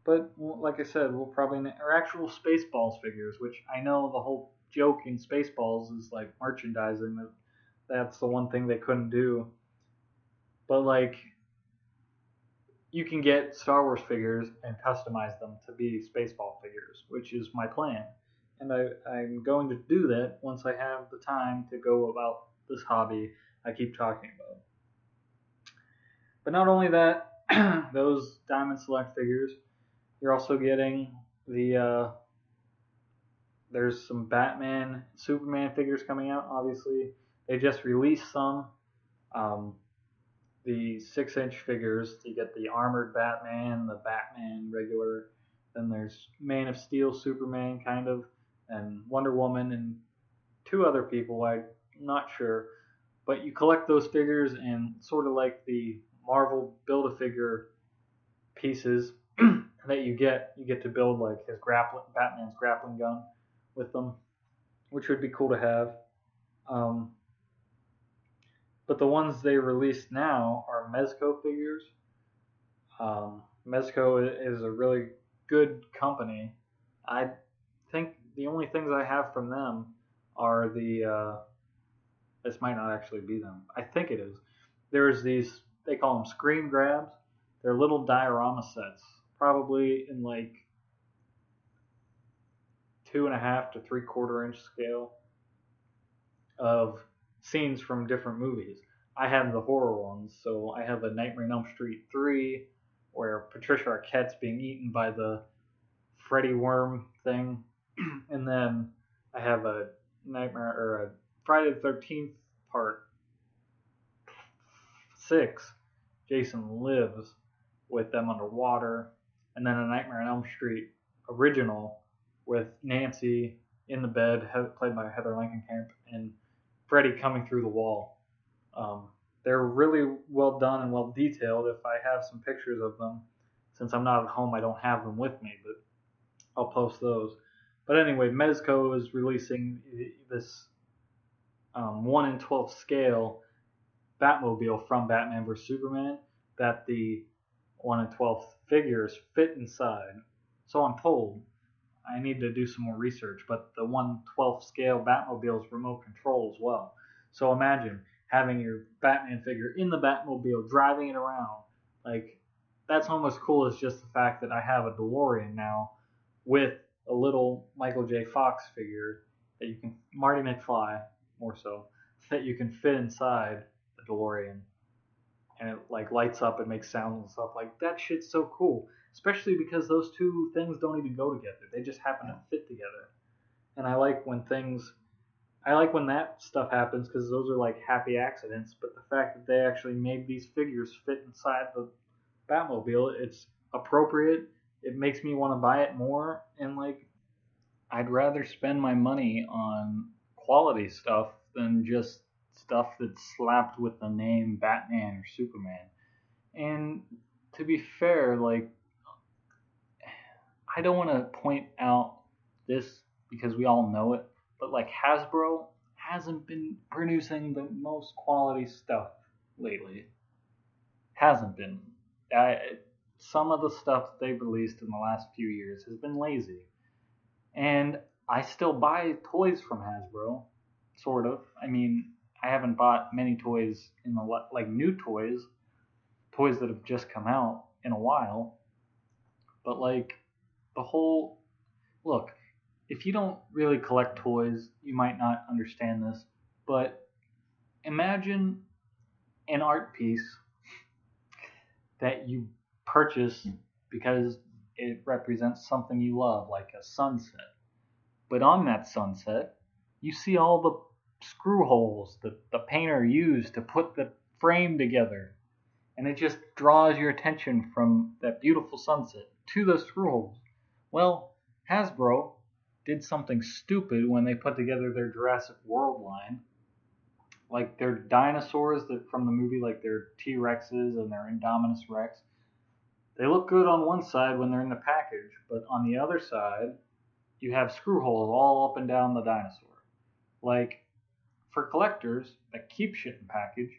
But like I said, we'll probably or actual Spaceballs figures, which I know the whole joke in Spaceballs is like merchandising. That's the one thing they couldn't do. But like, you can get Star Wars figures and customize them to be Spaceball figures, which is my plan. And I'm going to do that once I have the time to go about this hobby I keep talking about. But not only that, those Diamond Select figures, you're also getting there's some Batman, Superman figures coming out. Obviously, they just released some. The 6-inch figures. You get the armored Batman, the Batman regular. Then there's Man of Steel, Superman, kind of, and Wonder Woman, and 2 other people. I'm not sure, but you collect those figures, and sort of like the Marvel Build-A-Figure pieces that you get to build like his Batman's grappling gun with them, which would be cool to have. But the ones they released now are Mezco figures. Mezco is a really good company. I think the only things I have from them are this might not actually be them. I think it is. There's these, they call them screen grabs. They're little diorama sets, probably in like 2.5 to 3/4 inch scale of scenes from different movies. I have the horror ones, so I have a Nightmare on Elm Street 3 where Patricia Arquette's being eaten by the Freddy worm thing, and then I have a Friday the 13th part 6, Jason Lives, with them underwater, and then a Nightmare on Elm Street original with Nancy in the bed, played by Heather Langenkamp, and Freddy coming through the wall. They're really well done and well detailed. If I have some pictures of them, since I'm not at home, I don't have them with me, but I'll post those. But anyway, Mezco is releasing this 1 in 12 scale Batmobile from Batman vs. Superman that the 1 in 12 figures fit inside. So I'm told. I need to do some more research, but the 1/12 scale Batmobile is remote control as well. So imagine having your Batman figure in the Batmobile, driving it around. Like, that's almost cool as just the fact that I have a DeLorean now with a little Michael J. Fox figure that you can, Marty McFly, more so, that you can fit inside the DeLorean. And it like lights up and makes sounds and stuff. Like, that shit's so cool. Especially because those 2 things don't even go together. They just happen to fit together. And I like when that stuff happens because those are like happy accidents. But the fact that they actually made these figures fit inside the Batmobile, it's appropriate. It makes me want to buy it more. And like, I'd rather spend my money on quality stuff than just stuff that's slapped with the name Batman or Superman. And to be fair, like, I don't want to point out this because we all know it, but like Hasbro hasn't been producing the most quality stuff lately. hasn't been. Some of the stuff that they've released in the last few years has been lazy. And I still buy toys from Hasbro, sort of. I mean, I haven't bought many toys in the like new toys that have just come out in a while. But like the whole look, if you don't really collect toys, you might not understand this. But imagine an art piece that you purchase because it represents something you love, like a sunset. But on that sunset, you see all the screw holes that the painter used to put the frame together. And it just draws your attention from that beautiful sunset to those screw holes. Well, Hasbro did something stupid when they put together their Jurassic World line. Like their dinosaurs that from the movie, like their T-Rexes and their Indominus Rex. They look good on one side when they're in the package, but on the other side, you have screw holes all up and down the dinosaur. Like, for collectors that keep shit in package,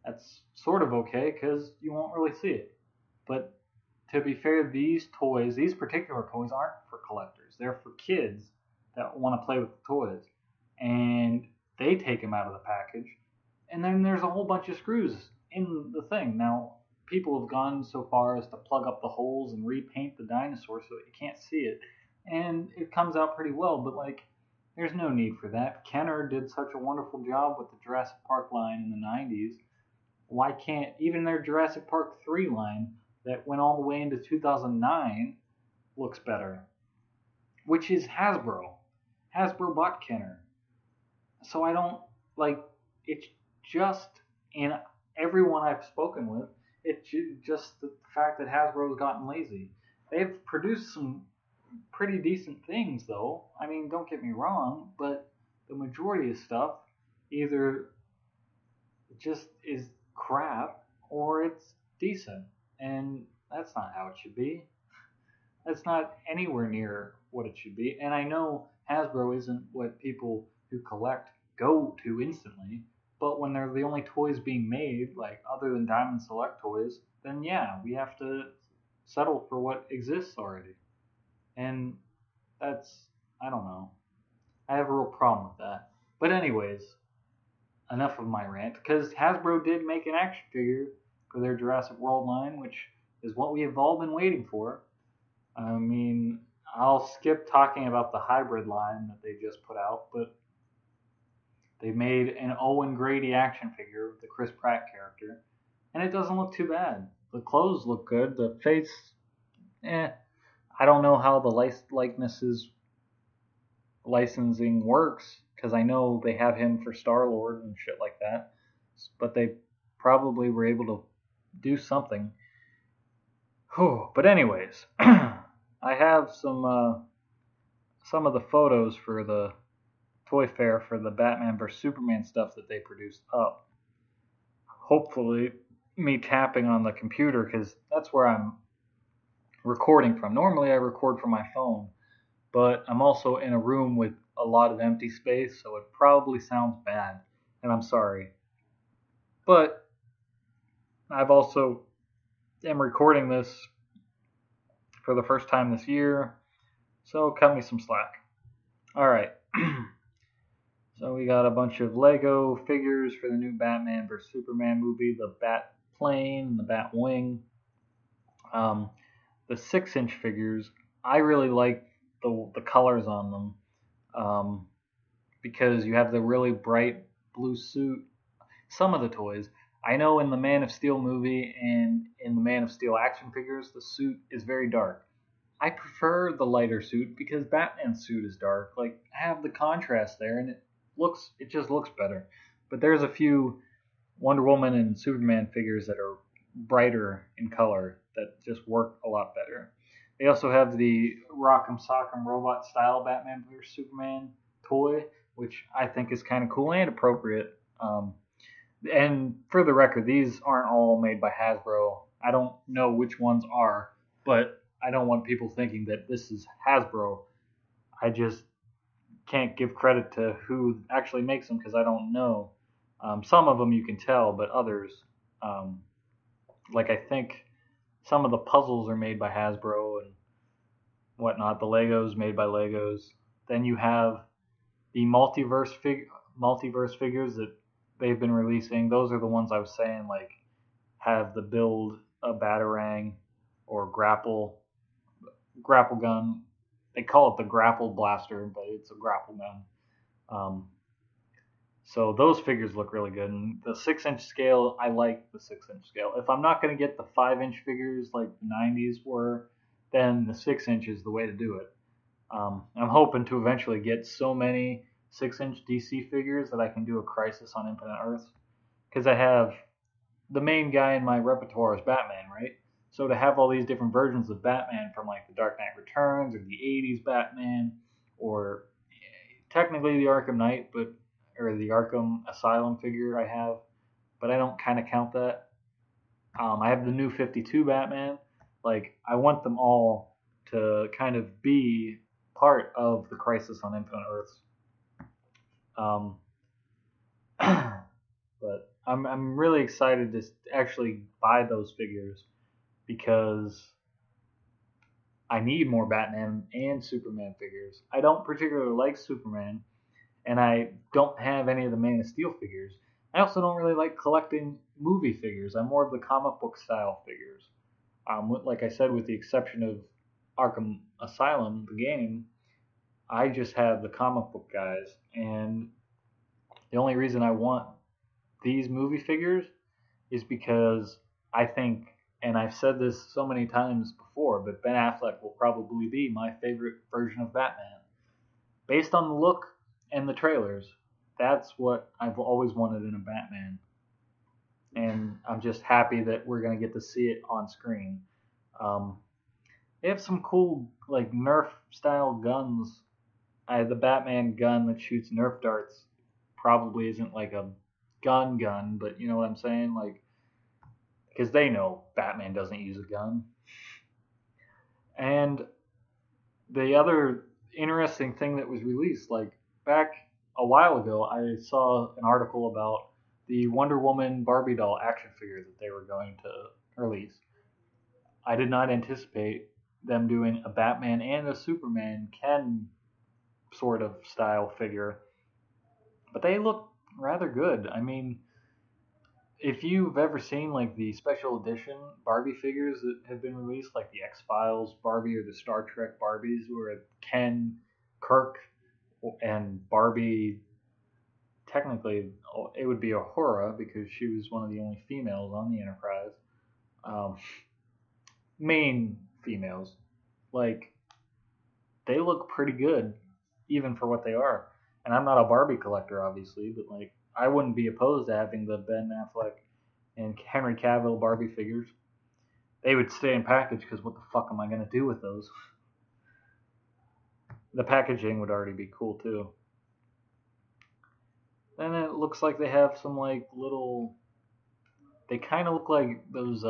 that's sort of okay because you won't really see it. But to be fair, these particular toys aren't for collectors. They're for kids that want to play with the toys. And they take them out of the package. And then there's a whole bunch of screws in the thing. Now, people have gone so far as to plug up the holes and repaint the dinosaur so that you can't see it. And it comes out pretty well, but like, there's no need for that. Kenner did such a wonderful job with the Jurassic Park line in the 90s. Why can't even their Jurassic Park 3 line that went all the way into 2009 looks better? Which is Hasbro. Hasbro bought Kenner. So I don't, like, it's just, in everyone I've spoken with, it's just the fact that Hasbro's gotten lazy. They've produced some pretty decent things, though. I mean, don't get me wrong, but the majority of stuff either just is crap or it's decent. And that's not how it should be. That's not anywhere near what it should be. And I know Hasbro isn't what people who collect go to instantly, but when they're the only toys being made, like other than Diamond Select toys, then yeah, we have to settle for what exists already. And that's, I don't know. I have a real problem with that. But anyways, enough of my rant, because Hasbro did make an action figure for their Jurassic World line, which is what we have all been waiting for. I mean, I'll skip talking about the hybrid line that they just put out, but they made an Owen Grady action figure with the Chris Pratt character, and it doesn't look too bad. The clothes look good. The face, I don't know how the likenesses licensing works, because I know they have him for Star-Lord and shit like that, but they probably were able to do something. But anyways, I have some of the photos for the Toy Fair for the Batman vs Superman stuff that they produced up. Hopefully, me tapping on the computer, because that's where I'm recording from. Normally, I record from my phone, but I'm also in a room with a lot of empty space, so it probably sounds bad, and I'm sorry. But I've also am recording this for the first time this year, so cut me some slack. Alright, so we got a bunch of Lego figures for the new Batman vs Superman movie, the Bat plane, the Bat wing. The 6-inch figures, I really like the colors on them, because you have the really bright blue suit. Some of the toys, I know in the Man of Steel movie and in the Man of Steel action figures, the suit is very dark. I prefer the lighter suit because Batman's suit is dark. Like, have the contrast there, and it just looks better. But there's a few Wonder Woman and Superman figures that are brighter in color that just work a lot better. They also have the Rock'em Sock'em Robot style Batman vs Superman toy, which I think is kind of cool and appropriate. And for the record, these aren't all made by Hasbro. I don't know which ones are, but I don't want people thinking that this is Hasbro. I just can't give credit to who actually makes them because I don't know. Some of them you can tell, but others, Like, I think some of the puzzles are made by Hasbro and whatnot. The Legos made by Legos. Then you have the multiverse figures that they've been releasing. Those are the ones I was saying, like, have the build a batarang or grapple gun. They call it the grapple blaster, but it's a grapple gun. So those figures look really good. And the 6-inch scale, I like the 6-inch scale. If I'm not going to get the 5-inch figures like the 90s were, then the 6-inch is the way to do it. I'm hoping to eventually get so many 6-inch DC figures that I can do a Crisis on Infinite Earths. Because I have the main guy in my repertoire is Batman, right? So to have all these different versions of Batman from like the Dark Knight Returns or the 80s Batman or technically the Arkham Knight, but or the Arkham Asylum figure I have, but I don't kind of count that. I have the new 52 Batman. Like, I want them all to kind of be part of the Crisis on Infinite Earths. Um, but I'm really excited to actually buy those figures because I need more Batman and Superman figures. I don't particularly like Superman, and I don't have any of the Man of Steel figures. I also don't really like collecting movie figures. I'm more of the comic book style figures. Like I said, with the exception of Arkham Asylum, the game, I just have the comic book guys, and the only reason I want these movie figures is because I think, and I've said this so many times before, but Ben Affleck will probably be my favorite version of Batman. Based on the look and the trailers, that's what I've always wanted in a Batman. And I'm just happy that we're going to get to see it on screen. Um, they have some cool, like, Nerf style guns. The Batman gun that shoots Nerf darts probably isn't like a gun, but you know what I'm saying? Like, because they know Batman doesn't use a gun. And the other interesting thing that was released, like back a while ago, I saw an article about the Wonder Woman Barbie doll action figure that they were going to release. I did not anticipate them doing a Batman and a Superman Ken sort of style figure, but they look rather good. I mean, if you've ever seen like the special edition Barbie figures that have been released, like the X Files Barbie or the Star Trek Barbies, where Ken, Kirk, and Barbie, technically it would be Uhura because she was one of the only females on the Enterprise. Um, main females, like, they look pretty good, even for what they are. And I'm not a Barbie collector, obviously, but like, I wouldn't be opposed to having the Ben Affleck and Henry Cavill Barbie figures. They would stay in package because what the fuck am I gonna do with those? The packaging would already be cool too. Then it looks like they have some like little. They kind of look like those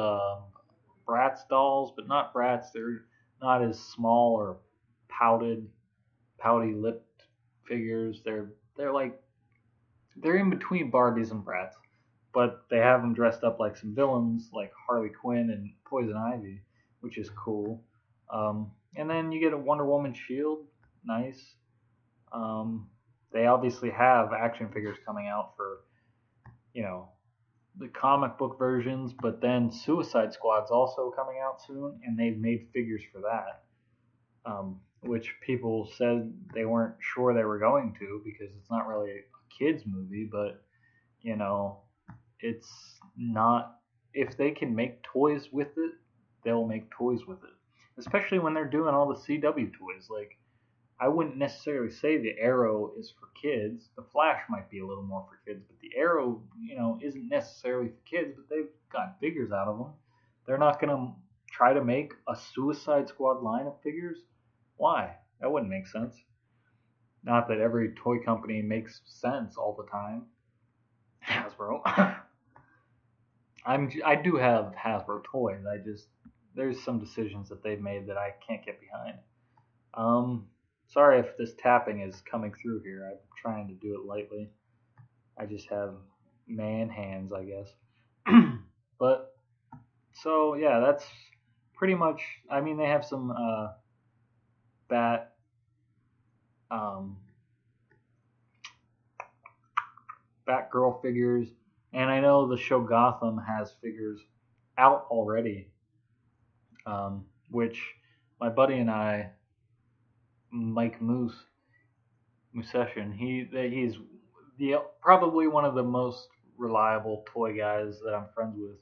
Bratz dolls, but not Bratz. They're not as small or pouty lipped figures. They're like they're in between Barbies and Bratz, but they have them dressed up like some villains, like Harley Quinn and Poison Ivy, which is cool. And then you get a Wonder Woman shield, nice. They obviously have action figures coming out for, you know, the comic book versions, but then Suicide Squad's also coming out soon, and they've made figures for that, which people said they weren't sure they were going to because it's not really a kids movie, but you know, it's not. If they can make toys with it, they'll make toys with it. Especially when they're doing all the CW toys. Like, I wouldn't necessarily say the Arrow is for kids. The Flash might be a little more for kids, but the Arrow, isn't necessarily for kids. But they've got figures out of them. They're not gonna try to make a Suicide Squad line of figures. Why? That wouldn't make sense. Not that every toy company makes sense all the time. Hasbro. I do have Hasbro toys. There's some decisions that they've made that I can't get behind. Sorry if this tapping is coming through here. I'm trying to do it lightly. I just have man hands, I guess. But So yeah, that's pretty much. I mean, they have some Bat um, Batgirl figures, and I know the show Gotham has figures out already, which my buddy and I, Mike Musession, he's probably one of the most reliable toy guys that I'm friends with,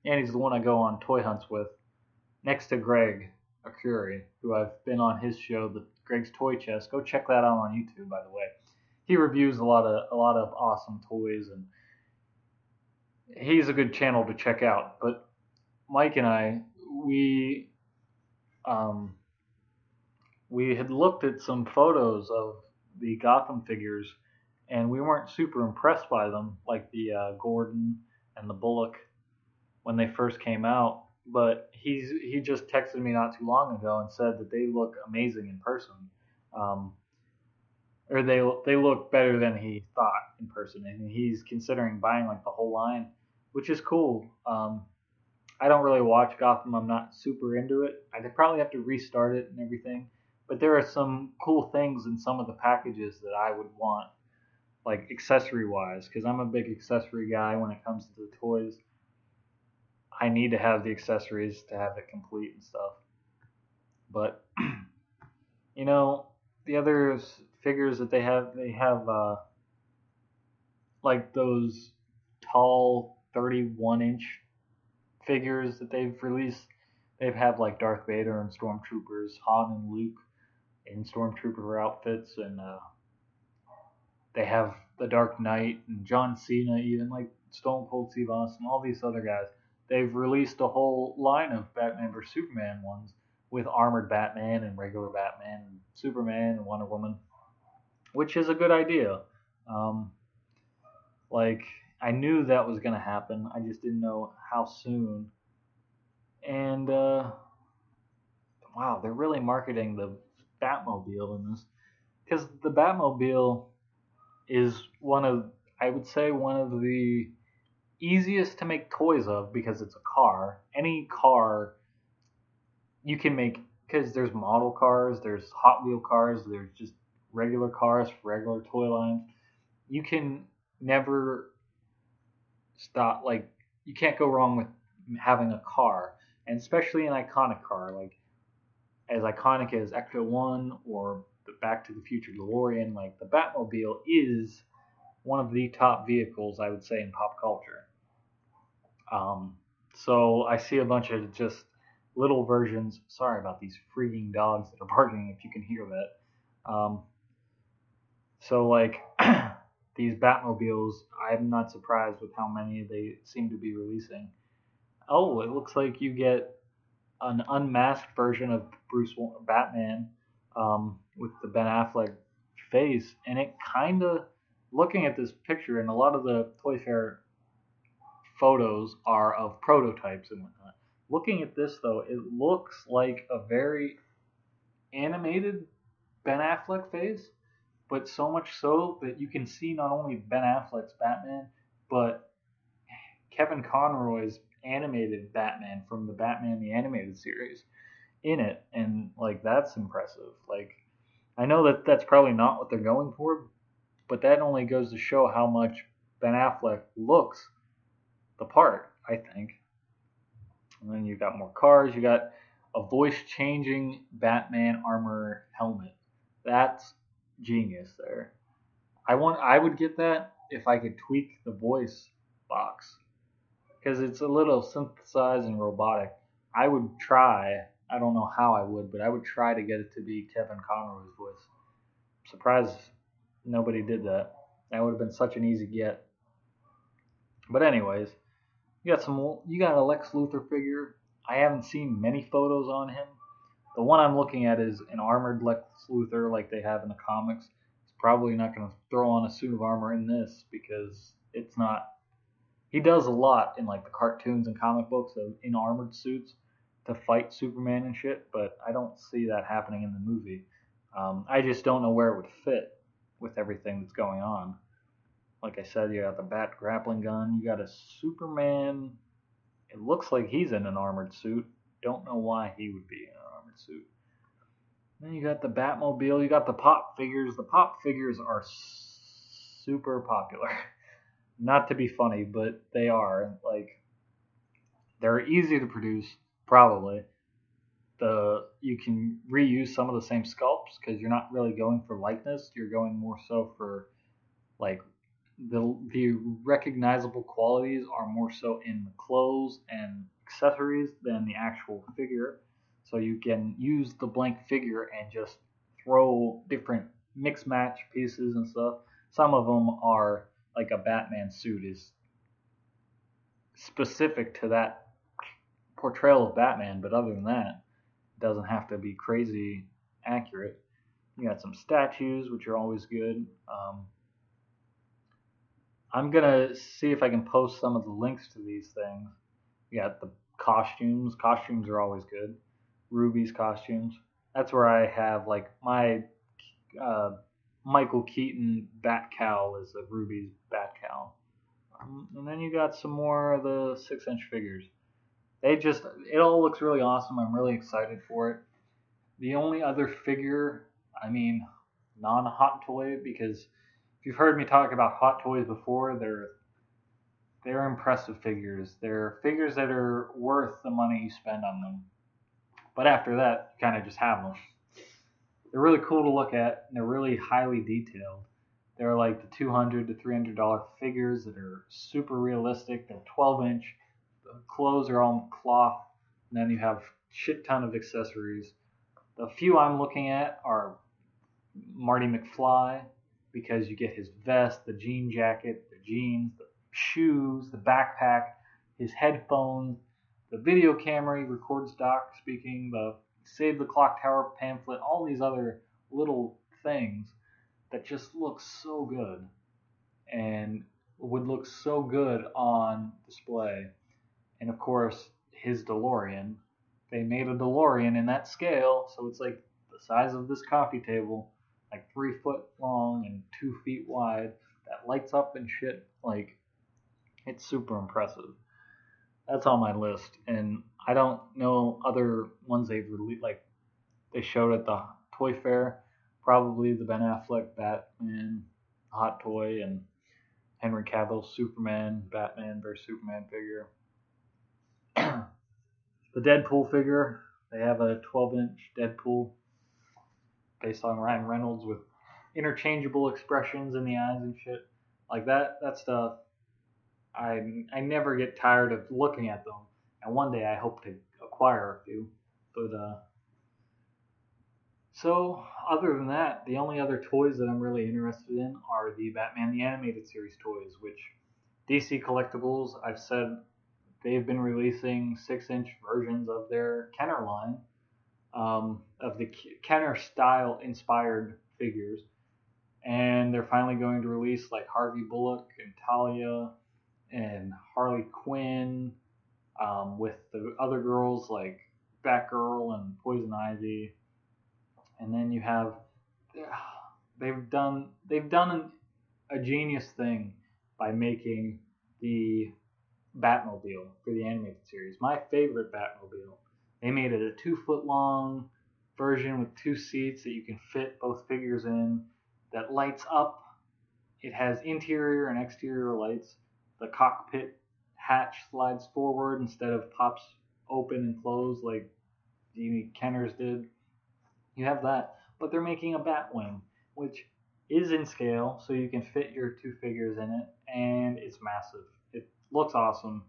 and he's the one I go on toy hunts with, next to Greg Akuri, who I've been on his show, the Greg's Toy Chest. Go check that out on YouTube, by the way. He reviews a lot of awesome toys, and he's a good channel to check out. But Mike and I, um, we had looked at some photos of the Gotham figures, and we weren't super impressed by them, like the Gordon and the Bullock when they first came out. But he just texted me not too long ago and said that they look amazing in person, um, or they look better than he thought in person, and he's considering buying like the whole line, which is cool. I don't really watch Gotham. I'm not super into it. I'd probably have to restart it and everything. But there are some cool things in some of the packages that I would want, like accessory wise, because I'm a big accessory guy when it comes to the toys. I need to have the accessories to have it complete and stuff. But you know, the other figures that they have like those tall 31-inch figures that they've released. They've had like Darth Vader and Stormtroopers, Han and Luke in Stormtrooper outfits, and they have the Dark Knight and John Cena, even like Stone Cold Steve Austin, all these other guys. They've released a whole line of Batman vs Superman ones with armored Batman and regular Batman and Superman and Wonder Woman, which is a good idea. Um, like I knew that was gonna happen. I just didn't know how soon. And wow, they're really marketing the Batmobile in this, because the Batmobile is one of, I would say, one of the easiest to make toys of because it's a car. Any car you can make, because there's model cars, there's Hot Wheel cars, there's just regular cars for regular toy lines. You can never stop, like, you can't go wrong with having a car, and especially an iconic car, like as iconic as Ecto 1 or the Back to the Future DeLorean. Like, the Batmobile is one of the top vehicles, I would say, in pop culture. Um, so I see a bunch of just little versions. Sorry about these freaking dogs that are barking, if you can hear that. So like these Batmobiles, I'm not surprised with how many they seem to be releasing. Oh, it looks like you get an unmasked version of Batman, with the Ben Affleck face, and it kind of, looking at this picture, and a lot of the Toy Fair photos are of prototypes and whatnot. Looking at this though, it looks like a very animated Ben Affleck face, but so much so that you can see not only Ben Affleck's Batman, but Kevin Conroy's animated Batman from the Batman the Animated Series in it, and like that's impressive. Like, I know that that's probably not what they're going for, but that only goes to show how much Ben Affleck looks the part, I think. And then you got more cars. You got a voice changing Batman armor helmet. That's genius there. I would get that if I could tweak the voice box, because it's a little synthesized and robotic. I would try. I don't know how I would, but I would try to get it to be Kevin Conroy's voice. I'm surprised nobody did that. That would have been such an easy get. But anyways, you got a Lex Luthor figure. I haven't seen many photos on him. The one I'm looking at is an armored Lex Luthor like they have in the comics. He's probably not going to throw on a suit of armor in this because it's not. He does a lot in like the cartoons and comic books of in armored suits to fight Superman and shit, but I don't see that happening in the movie. I just don't know where it would fit with everything that's going on. Like I said, you got the Bat grappling gun, you got a Superman It looks like he's in an armored suit. Don't know why he would be in an armored suit. Then you got the Batmobile. You got the pop figures. The pop figures are super popular. Not to be funny, but they are. Like, they're easy to produce, probably. You can reuse some of the same sculpts because you're not really going for likeness. You're going more so for like the recognizable qualities are more so in the clothes and accessories than the actual figure. So you can use the blank figure and just throw different mix match pieces and stuff. Some of them are like a Batman suit is specific to that portrayal of Batman, but other than that, it doesn't have to be crazy accurate. You got some statues, which are always good. I'm gonna see if I can post some of the links to these things. You got the costumes. Costumes are always good. Ruby's costumes. That's where I have like my Michael Keaton bat cowl is a Ruby's bat cowl. And then you got some more of the 6-inch figures. It all looks really awesome. I'm really excited for it. The only other figure, I mean, non-hot toy, because if you've heard me talk about hot toys before, they're impressive figures. They're figures that are worth the money you spend on them. But after that, you kind of just have them. They're really cool to look at, and they're really highly detailed. They're like the $200 to $300 figures that are super realistic. They're 12-inch. The clothes are all cloth, and then you have shit ton of accessories. The few I'm looking at are Marty McFly, because you get his vest, the jean jacket, the jeans, the shoes, the backpack, his headphones, the video camera he records Doc speaking, the Save the Clock Tower pamphlet, all these other little things that just look so good and would look so good on display. And of course, his DeLorean. They made a DeLorean in that scale, so it's like the size of this coffee table, like 3 foot long and 2 feet wide, that lights up and shit. Like, it's super impressive. That's on my list, and I don't know other ones they've released. Like they showed at the Toy Fair, probably the Ben Affleck Batman hot toy and Henry Cavill Superman Batman vs Superman figure. The Deadpool figure, they have a 12-inch Deadpool based on Ryan Reynolds with interchangeable expressions in the eyes and shit. Like that stuff, I never get tired of looking at them. And one day I hope to acquire a few. But so other than that, the only other toys that I'm really interested in are the Batman the Animated Series toys, which DC Collectibles, I've said they've been releasing 6-inch versions of their Kenner line, of the Kenner style inspired figures. And they're finally going to release like Harvey Bullock and Talia and Harley Quinn, with the other girls like Batgirl and Poison Ivy. And then you have they've done a genius thing by making the Batmobile for the animated series. My favorite Batmobile. They made it a 2 foot long version with 2 seats that you can fit both figures in, that lights up. It has interior and exterior lights. The cockpit hatch slides forward instead of pops open and closed like the Kenners did. You have that, but they're making a Batwing, which is in scale, so you can fit your 2 figures in it, and it's massive. It looks awesome.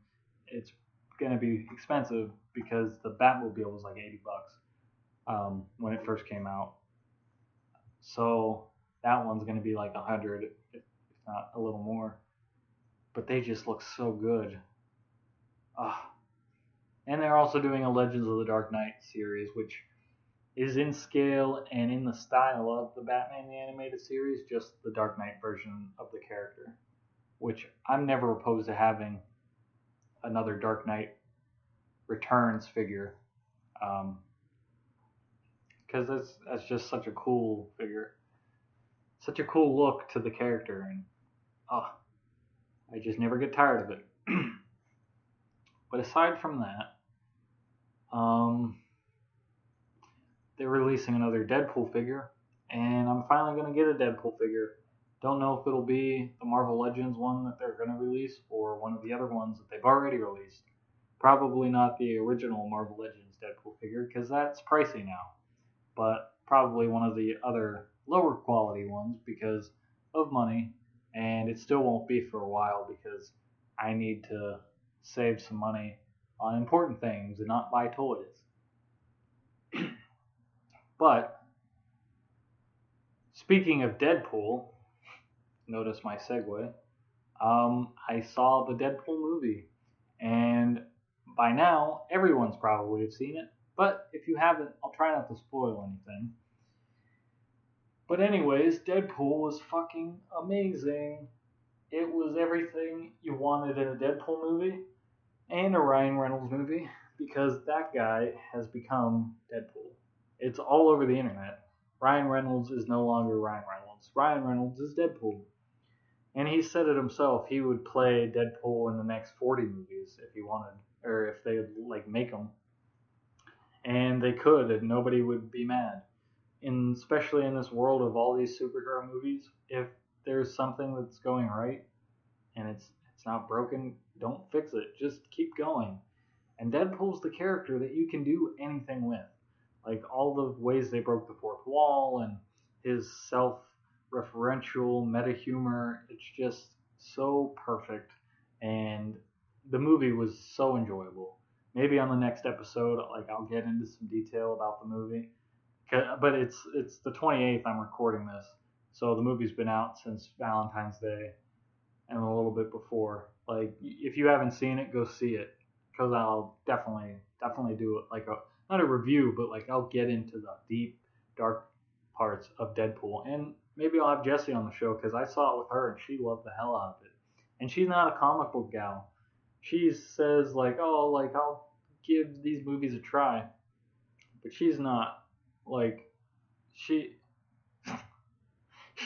It's gonna be expensive because the Batmobile was like $80 when it first came out. So that one's gonna be like 100, if not a little more. But they just look so good. And they're also doing a Legends of the Dark Knight series, which is in scale and in the style of the Batman the Animated Series, just the Dark Knight version of the character, which I'm never opposed to having another Dark Knight Returns figure, because that's just such a cool figure, such a cool look to the character, and I just never get tired of it. But aside from that, they're releasing another Deadpool figure, and I'm finally going to get a Deadpool figure. Don't know if it'll be the Marvel Legends one that they're going to release or one of the other ones that they've already released. Probably not the original Marvel Legends Deadpool figure because that's pricey now, but probably one of the other lower quality ones because of money, and it still won't be for a while because I need to save some money on important things and not buy toys. But speaking of Deadpool, notice my segue. I saw the Deadpool movie, and by now everyone's probably have seen it. But if you haven't, I'll try not to spoil anything. But anyways, Deadpool was fucking amazing. It was everything you wanted in a Deadpool movie and a Ryan Reynolds movie because that guy has become Deadpool. It's all over the internet. Ryan Reynolds is no longer Ryan Reynolds. Ryan Reynolds is Deadpool. And he said it himself. He would play Deadpool in the next 40 movies if he wanted, or if they would like make them. And they could, and nobody would be mad. Especially in this world of all these superhero movies, if there's something that's going right and it's not broken, don't fix it. Just keep going. And Deadpool's the character that you can do anything with. Like all the ways they broke the fourth wall and his self-referential meta humor, it's just so perfect. And the movie was so enjoyable. Maybe on the next episode, like I'll get into some detail about the movie. But it's the 28th I'm recording this, so the movie's been out since Valentine's Day and a little bit before. Like if you haven't seen it, go see it because I'll definitely do it like not a review, but like I'll get into the deep dark parts of Deadpool, and maybe I'll have Jessie on the show because I saw it with her and she loved the hell out of it. And she's not a comic book gal. She says like, oh, like I'll give these movies a try, but she's not. Like she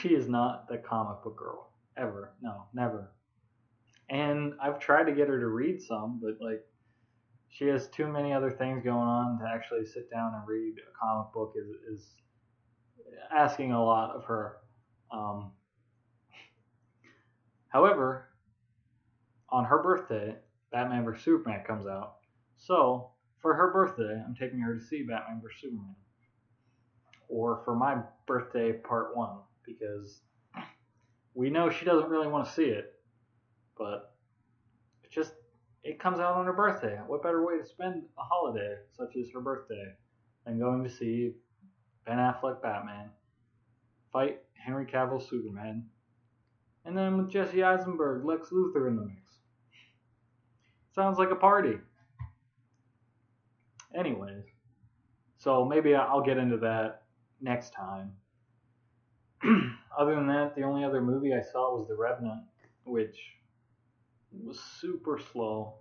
is not the comic book girl ever. No, never. And I've tried to get her to read some, but like she has too many other things going on to actually sit down and read a comic book is asking a lot of her. However, on her birthday, Batman vs Superman comes out. So for her birthday, I'm taking her to see Batman vs Superman. Or for my birthday part 1, because we know she doesn't really want to see it, but it comes out on her birthday. What better way to spend a holiday such as her birthday than going to see Ben Affleck Batman fight Henry Cavill Superman, and then with Jesse Eisenberg, Lex Luthor in the mix. Sounds like a party. Anyways, so maybe I'll get into that next time. Other than that, the only other movie I saw was The Revenant, which was super slow.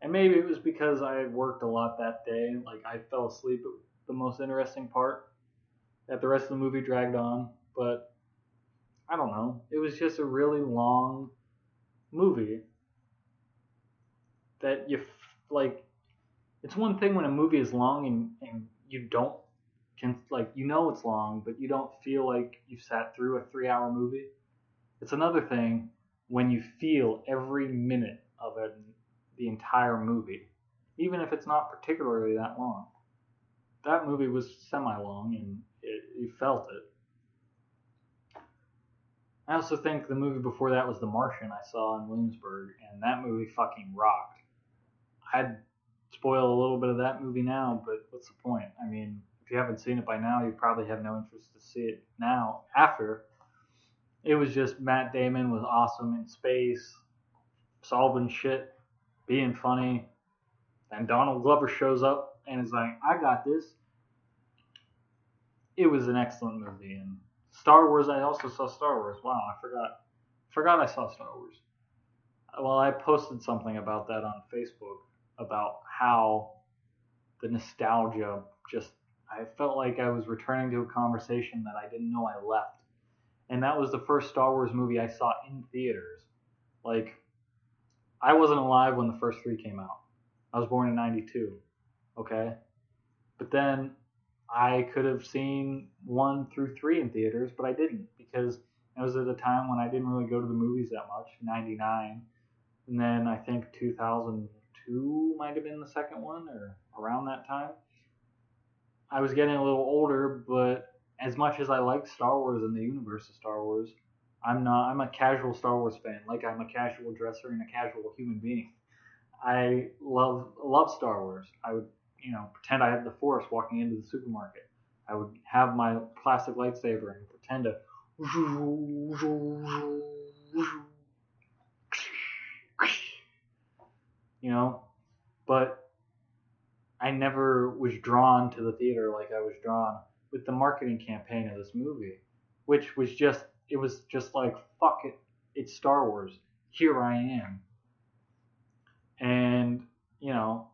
And maybe it was because I had worked a lot that day. Like I fell asleep at the most interesting part. That the rest of the movie dragged on. But I don't know. It was just a really long movie that like. It's one thing when a movie is long and you don't you know it's long, but you don't feel like you've sat through a 3-hour movie. It's another thing when you feel every minute of it, the entire movie, even if it's not particularly that long. That movie was semi-long, and you felt it. I also think the movie before that was The Martian I saw in Williamsburg, and that movie fucking rocked. I'd spoil a little bit of that movie now, but what's the point? I mean, if you haven't seen it by now, you probably have no interest to see it now. After, it was just Matt Damon was awesome in space, solving shit, being funny, and Donald Glover shows up and is like, I got this. It was an excellent movie. And Star Wars, I also saw Star Wars. Wow, I forgot I saw Star Wars. Well, I posted something about that on Facebook about how the nostalgia I felt like I was returning to a conversation that I didn't know I left. And that was the first Star Wars movie I saw in theaters. Like, I wasn't alive when the first 3 came out. I was born in 92. Okay? But then I could have seen 1 through 3 in theaters, but I didn't because it was at a time when I didn't really go to the movies that much, 99. And then I think 2002 might have been the second one or around that time. I was getting a little older, but as much as I like Star Wars and the universe of Star Wars, I'm a casual Star Wars fan, like I'm a casual dresser and a casual human being. I love Star Wars. I would, pretend I had the Force walking into the supermarket. I would have my plastic lightsaber and pretend to, but I never was drawn to the theater like I was drawn with the marketing campaign of this movie, which was just like, fuck it, it's Star Wars. Here I am. And, you know,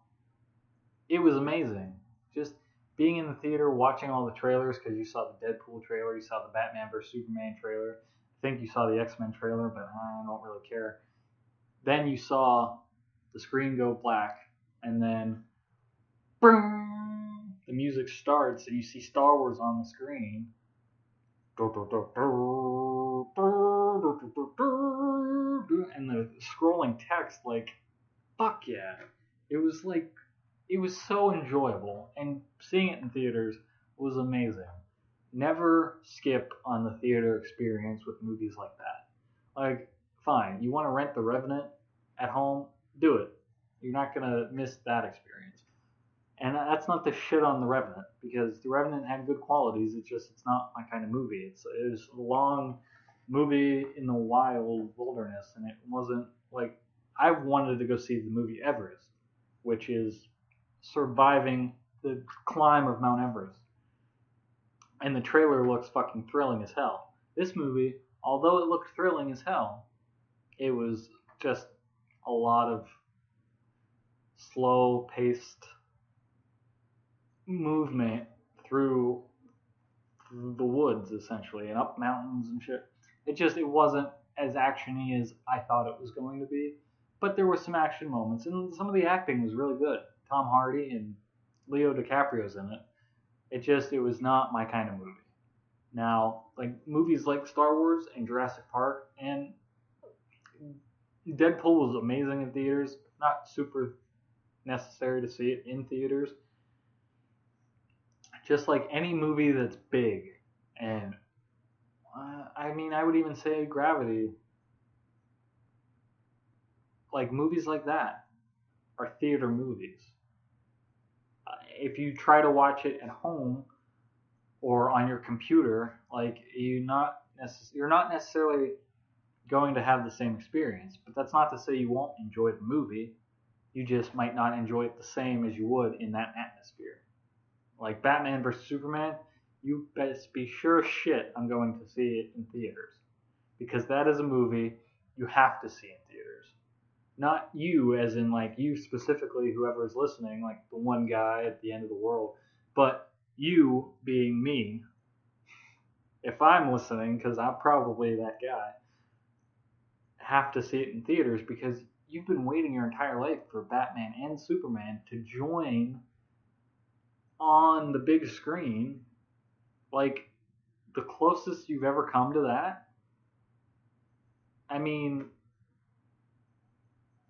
it was amazing. Just being in the theater, watching all the trailers, because you saw the Deadpool trailer, you saw the Batman vs. Superman trailer, I think you saw the X-Men trailer, but I don't really care. Then you saw the screen go black, and then boom, the music starts, and you see Star Wars on the screen. And the scrolling text, like, fuck yeah. It was so enjoyable, and seeing it in theaters was amazing. Never skip on the theater experience with movies like that. Like, fine, you want to rent The Revenant at home? Do it. You're not going to miss that experience. And that's not the shit on The Revenant, because The Revenant had good qualities. It's not my kind of movie. It was a long movie in the wild wilderness, and it wasn't like, I wanted to go see the movie Everest, which is surviving the climb of Mount Everest. And the trailer looks fucking thrilling as hell. This movie, although it looked thrilling as hell, it was just a lot of slow paced movement through the woods, essentially, and up mountains and shit. It wasn't as actiony as I thought it was going to be, but there were some action moments, and some of the acting was really good. Tom Hardy and Leo DiCaprio's in it. It was not my kind of movie. Now, like movies like Star Wars and Jurassic Park and Deadpool was amazing in theaters. Not super necessary to see it in theaters. Just like any movie that's big, and I would even say Gravity. Like movies like that are theater movies. If you try to watch it at home or on your computer, like you're not necessarily going to have the same experience. But that's not to say you won't enjoy the movie. You just might not enjoy it the same as you would in that atmosphere. Like Batman vs. Superman, you best be sure as shit I'm going to see it in theaters. Because that is a movie you have to see in theaters. Not you, as in like you specifically, whoever is listening, like the one guy at the end of the world, but you being me, if I'm listening, because I'm probably that guy, have to see it in theaters because you've been waiting your entire life for Batman and Superman to join on the big screen. Like, the closest you've ever come to that, I mean,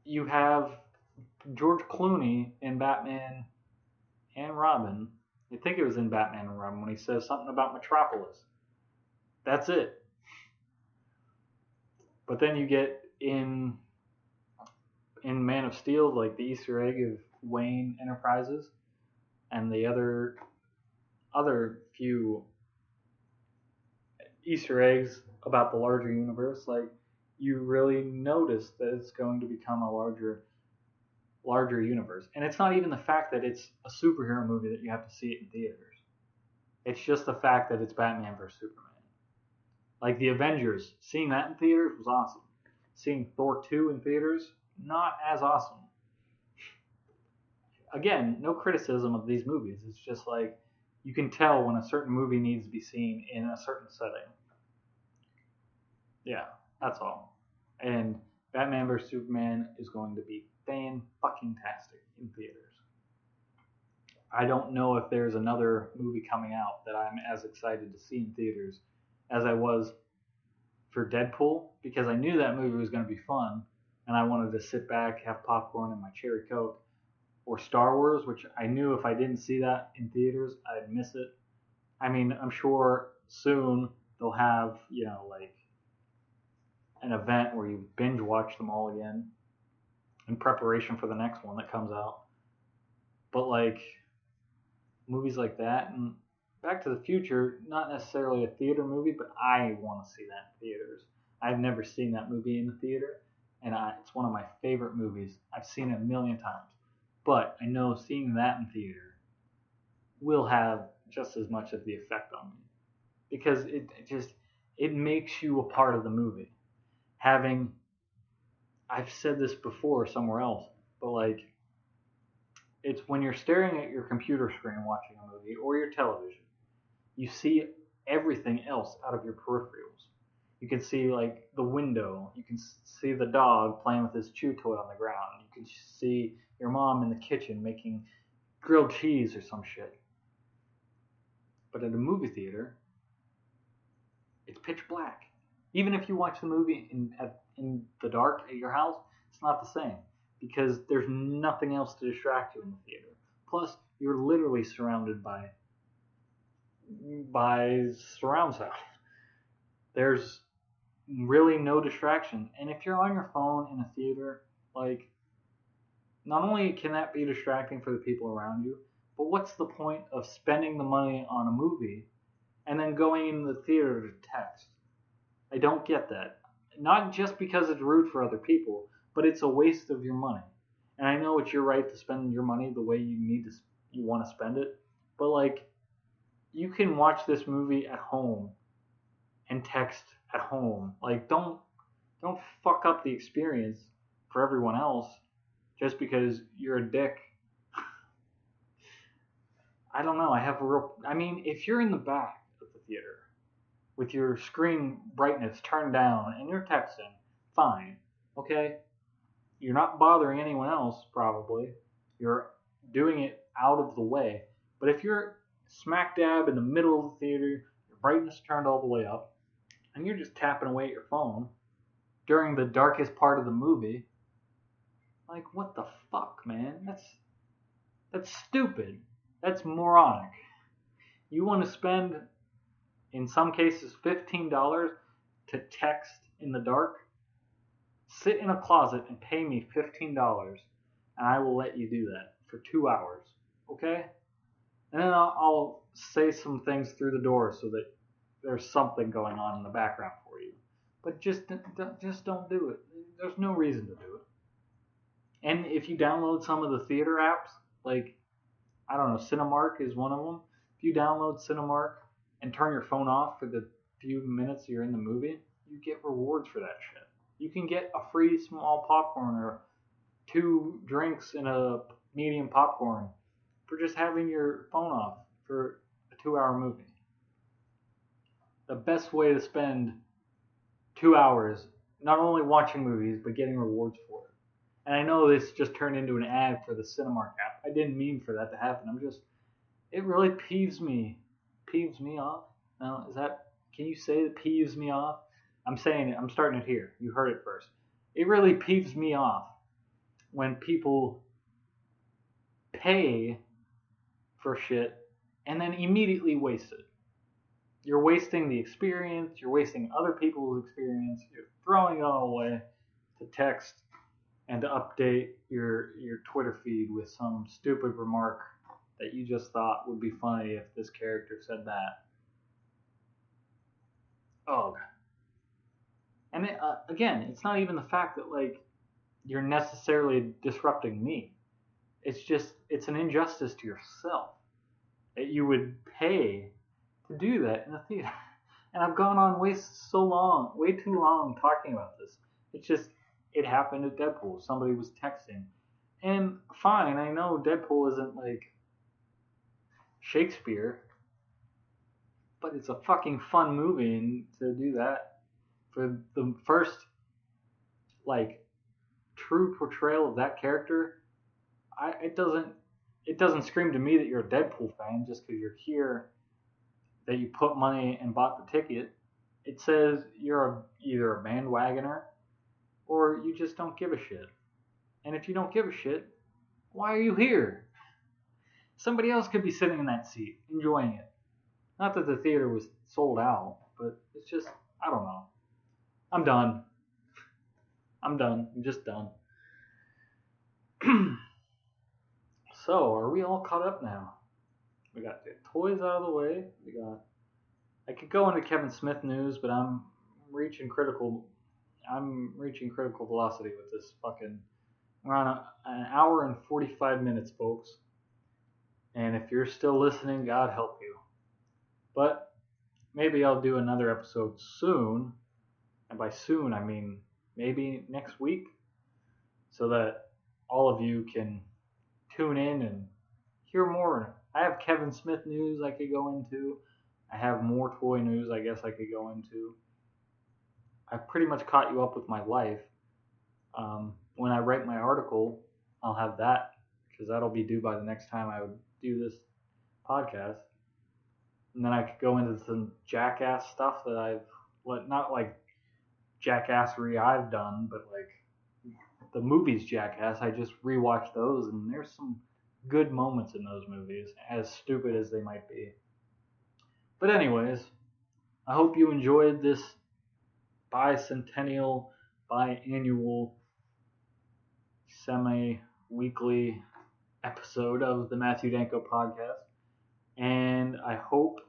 you have George Clooney in Batman and Robin. I think it was in Batman and Robin when he says something about Metropolis. That's it. But then you get in Man of Steel, like the Easter egg of Wayne Enterprises and the other few Easter eggs about the larger universe. Like, you really notice that it's going to become a larger universe. And it's not even the fact that it's a superhero movie that you have to see it in theaters. It's just the fact that it's Batman vs. Superman. Like the Avengers, seeing that in theaters was awesome. Seeing Thor 2 in theaters, not as awesome. Again, no criticism of these movies. It's just like you can tell when a certain movie needs to be seen in a certain setting. Yeah, that's all. And Batman vs. Superman is going to be fan-fucking-tastic in theaters. I don't know if there's another movie coming out that I'm as excited to see in theaters as I was for Deadpool, because I knew that movie was going to be fun and I wanted to sit back, have popcorn and my cherry coke. Or Star Wars, which I knew if I didn't see that in theaters, I'd miss it. I mean, I'm sure soon they'll have, like an event where you binge watch them all again in preparation for the next one that comes out. But like movies like that and Back to the Future, not necessarily a theater movie, but I want to see that in theaters. I've never seen that movie in the theater, and it's one of my favorite movies. I've seen it a million times. But I know seeing that in theater will have just as much of the effect on me, because it makes you a part of the movie. I've said this before somewhere else, but like it's when you're staring at your computer screen watching a movie or your television, you see everything else out of your peripherals. You can see like the window. You can see the dog playing with his chew toy on the ground. You can see your mom in the kitchen making grilled cheese or some shit. But at a movie theater, it's pitch black. Even if you watch the movie in the dark at your house, it's not the same because there's nothing else to distract you in the theater. Plus, you're literally surrounded by surround sound. There's really no distraction. And if you're on your phone in a theater, like, not only can that be distracting for the people around you, but what's the point of spending the money on a movie and then going in the theater to text? I don't get that. Not just because it's rude for other people, but it's a waste of your money. And I know it's your right to spend your money the way you want to spend it, but like, you can watch this movie at home and text at home. Like, don't fuck up the experience for everyone else just because you're a dick. I don't know. I mean, if you're in the back of the theater with your screen brightness turned down and you're texting, fine. Okay? You're not bothering anyone else, probably. You're doing it out of the way. But if you're smack dab in the middle of the theater, your brightness turned all the way up, and you're just tapping away at your phone during the darkest part of the movie, like, what the fuck, man? That's stupid. That's moronic. You want to spend, in some cases, $15 to text in the dark? Sit in a closet and pay me $15, and I will let you do that for 2 hours, okay? And then I'll say some things through the door so that there's something going on in the background for you. But just don't do it. There's no reason to do it. And if you download some of the theater apps, like, I don't know, Cinemark is one of them. If you download Cinemark and turn your phone off for the few minutes you're in the movie, you get rewards for that shit. You can get a free small popcorn or 2 drinks in a medium popcorn for just having your phone off for a 2-hour movie. The best way to spend 2 hours not only watching movies but getting rewards for it. And I know this just turned into an ad for the Cinemark app. I didn't mean for that to happen. It really peeves me off. Now, can you say that peeves me off? I'm saying it. I'm starting it here. You heard it first. It really peeves me off when people pay for shit and then immediately waste it. You're wasting the experience. You're wasting other people's experience. You're throwing it all away to text and to update your Twitter feed with some stupid remark that you just thought would be funny if this character said that. Oh. And again, it's not even the fact that like you're necessarily disrupting me. It's an injustice to yourself that you would pay to do that in a theater. And I've gone on way too long talking about this. It happened at Deadpool. Somebody was texting. And fine, I know Deadpool isn't like Shakespeare, but it's a fucking fun movie, and to do that for the first like true portrayal of that character, it it doesn't scream to me that you're a Deadpool fan just because you're here, that you put money and bought the ticket. It says you're either a bandwagoner or you just don't give a shit. And if you don't give a shit, why are you here? Somebody else could be sitting in that seat, enjoying it. Not that the theater was sold out, but it's just, I don't know. I'm done. I'm just done. So, are we all caught up now? We got the toys out of the way. I could go into Kevin Smith news, but I'm reaching critical velocity with this fucking. We're on an hour and 45 minutes, folks. And if you're still listening, God help you. But maybe I'll do another episode soon. And by soon, I mean maybe next week. So that all of you can tune in and hear more. I have Kevin Smith news I could go into. I have more toy news I guess I could go into. I've pretty much caught you up with my life. When I write my article, I'll have that because that'll be due by the next time I would do this podcast. And then I could go into some jackass stuff that not like jackassery I've done, but like the movies Jackass. I just rewatched those, and there's some good moments in those movies, as stupid as they might be. But anyways, I hope you enjoyed this biannual, semi-weekly episode of the Matthew Danko podcast. And I hope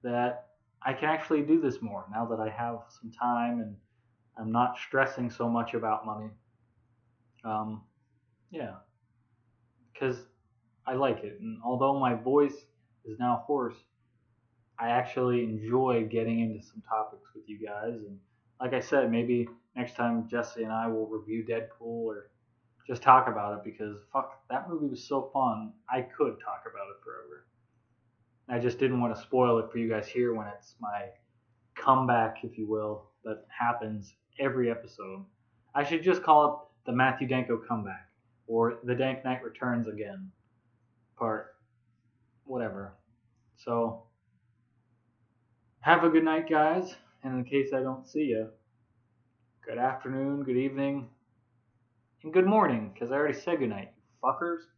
that I can actually do this more now that I have some time and I'm not stressing so much about money. Yeah, because I like it. And although my voice is now hoarse, I actually enjoy getting into some topics with you guys. And like I said, maybe next time Jesse and I will review Deadpool or just talk about it because fuck, that movie was so fun. I could talk about it forever. I just didn't want to spoil it for you guys here when it's my comeback, if you will, that happens every episode. I should just call it the Matthew Danko comeback or the Dank Knight Returns again part, whatever. So, have a good night, guys. And in case I don't see you, good afternoon, good evening, and good morning, because I already said good night, you fuckers.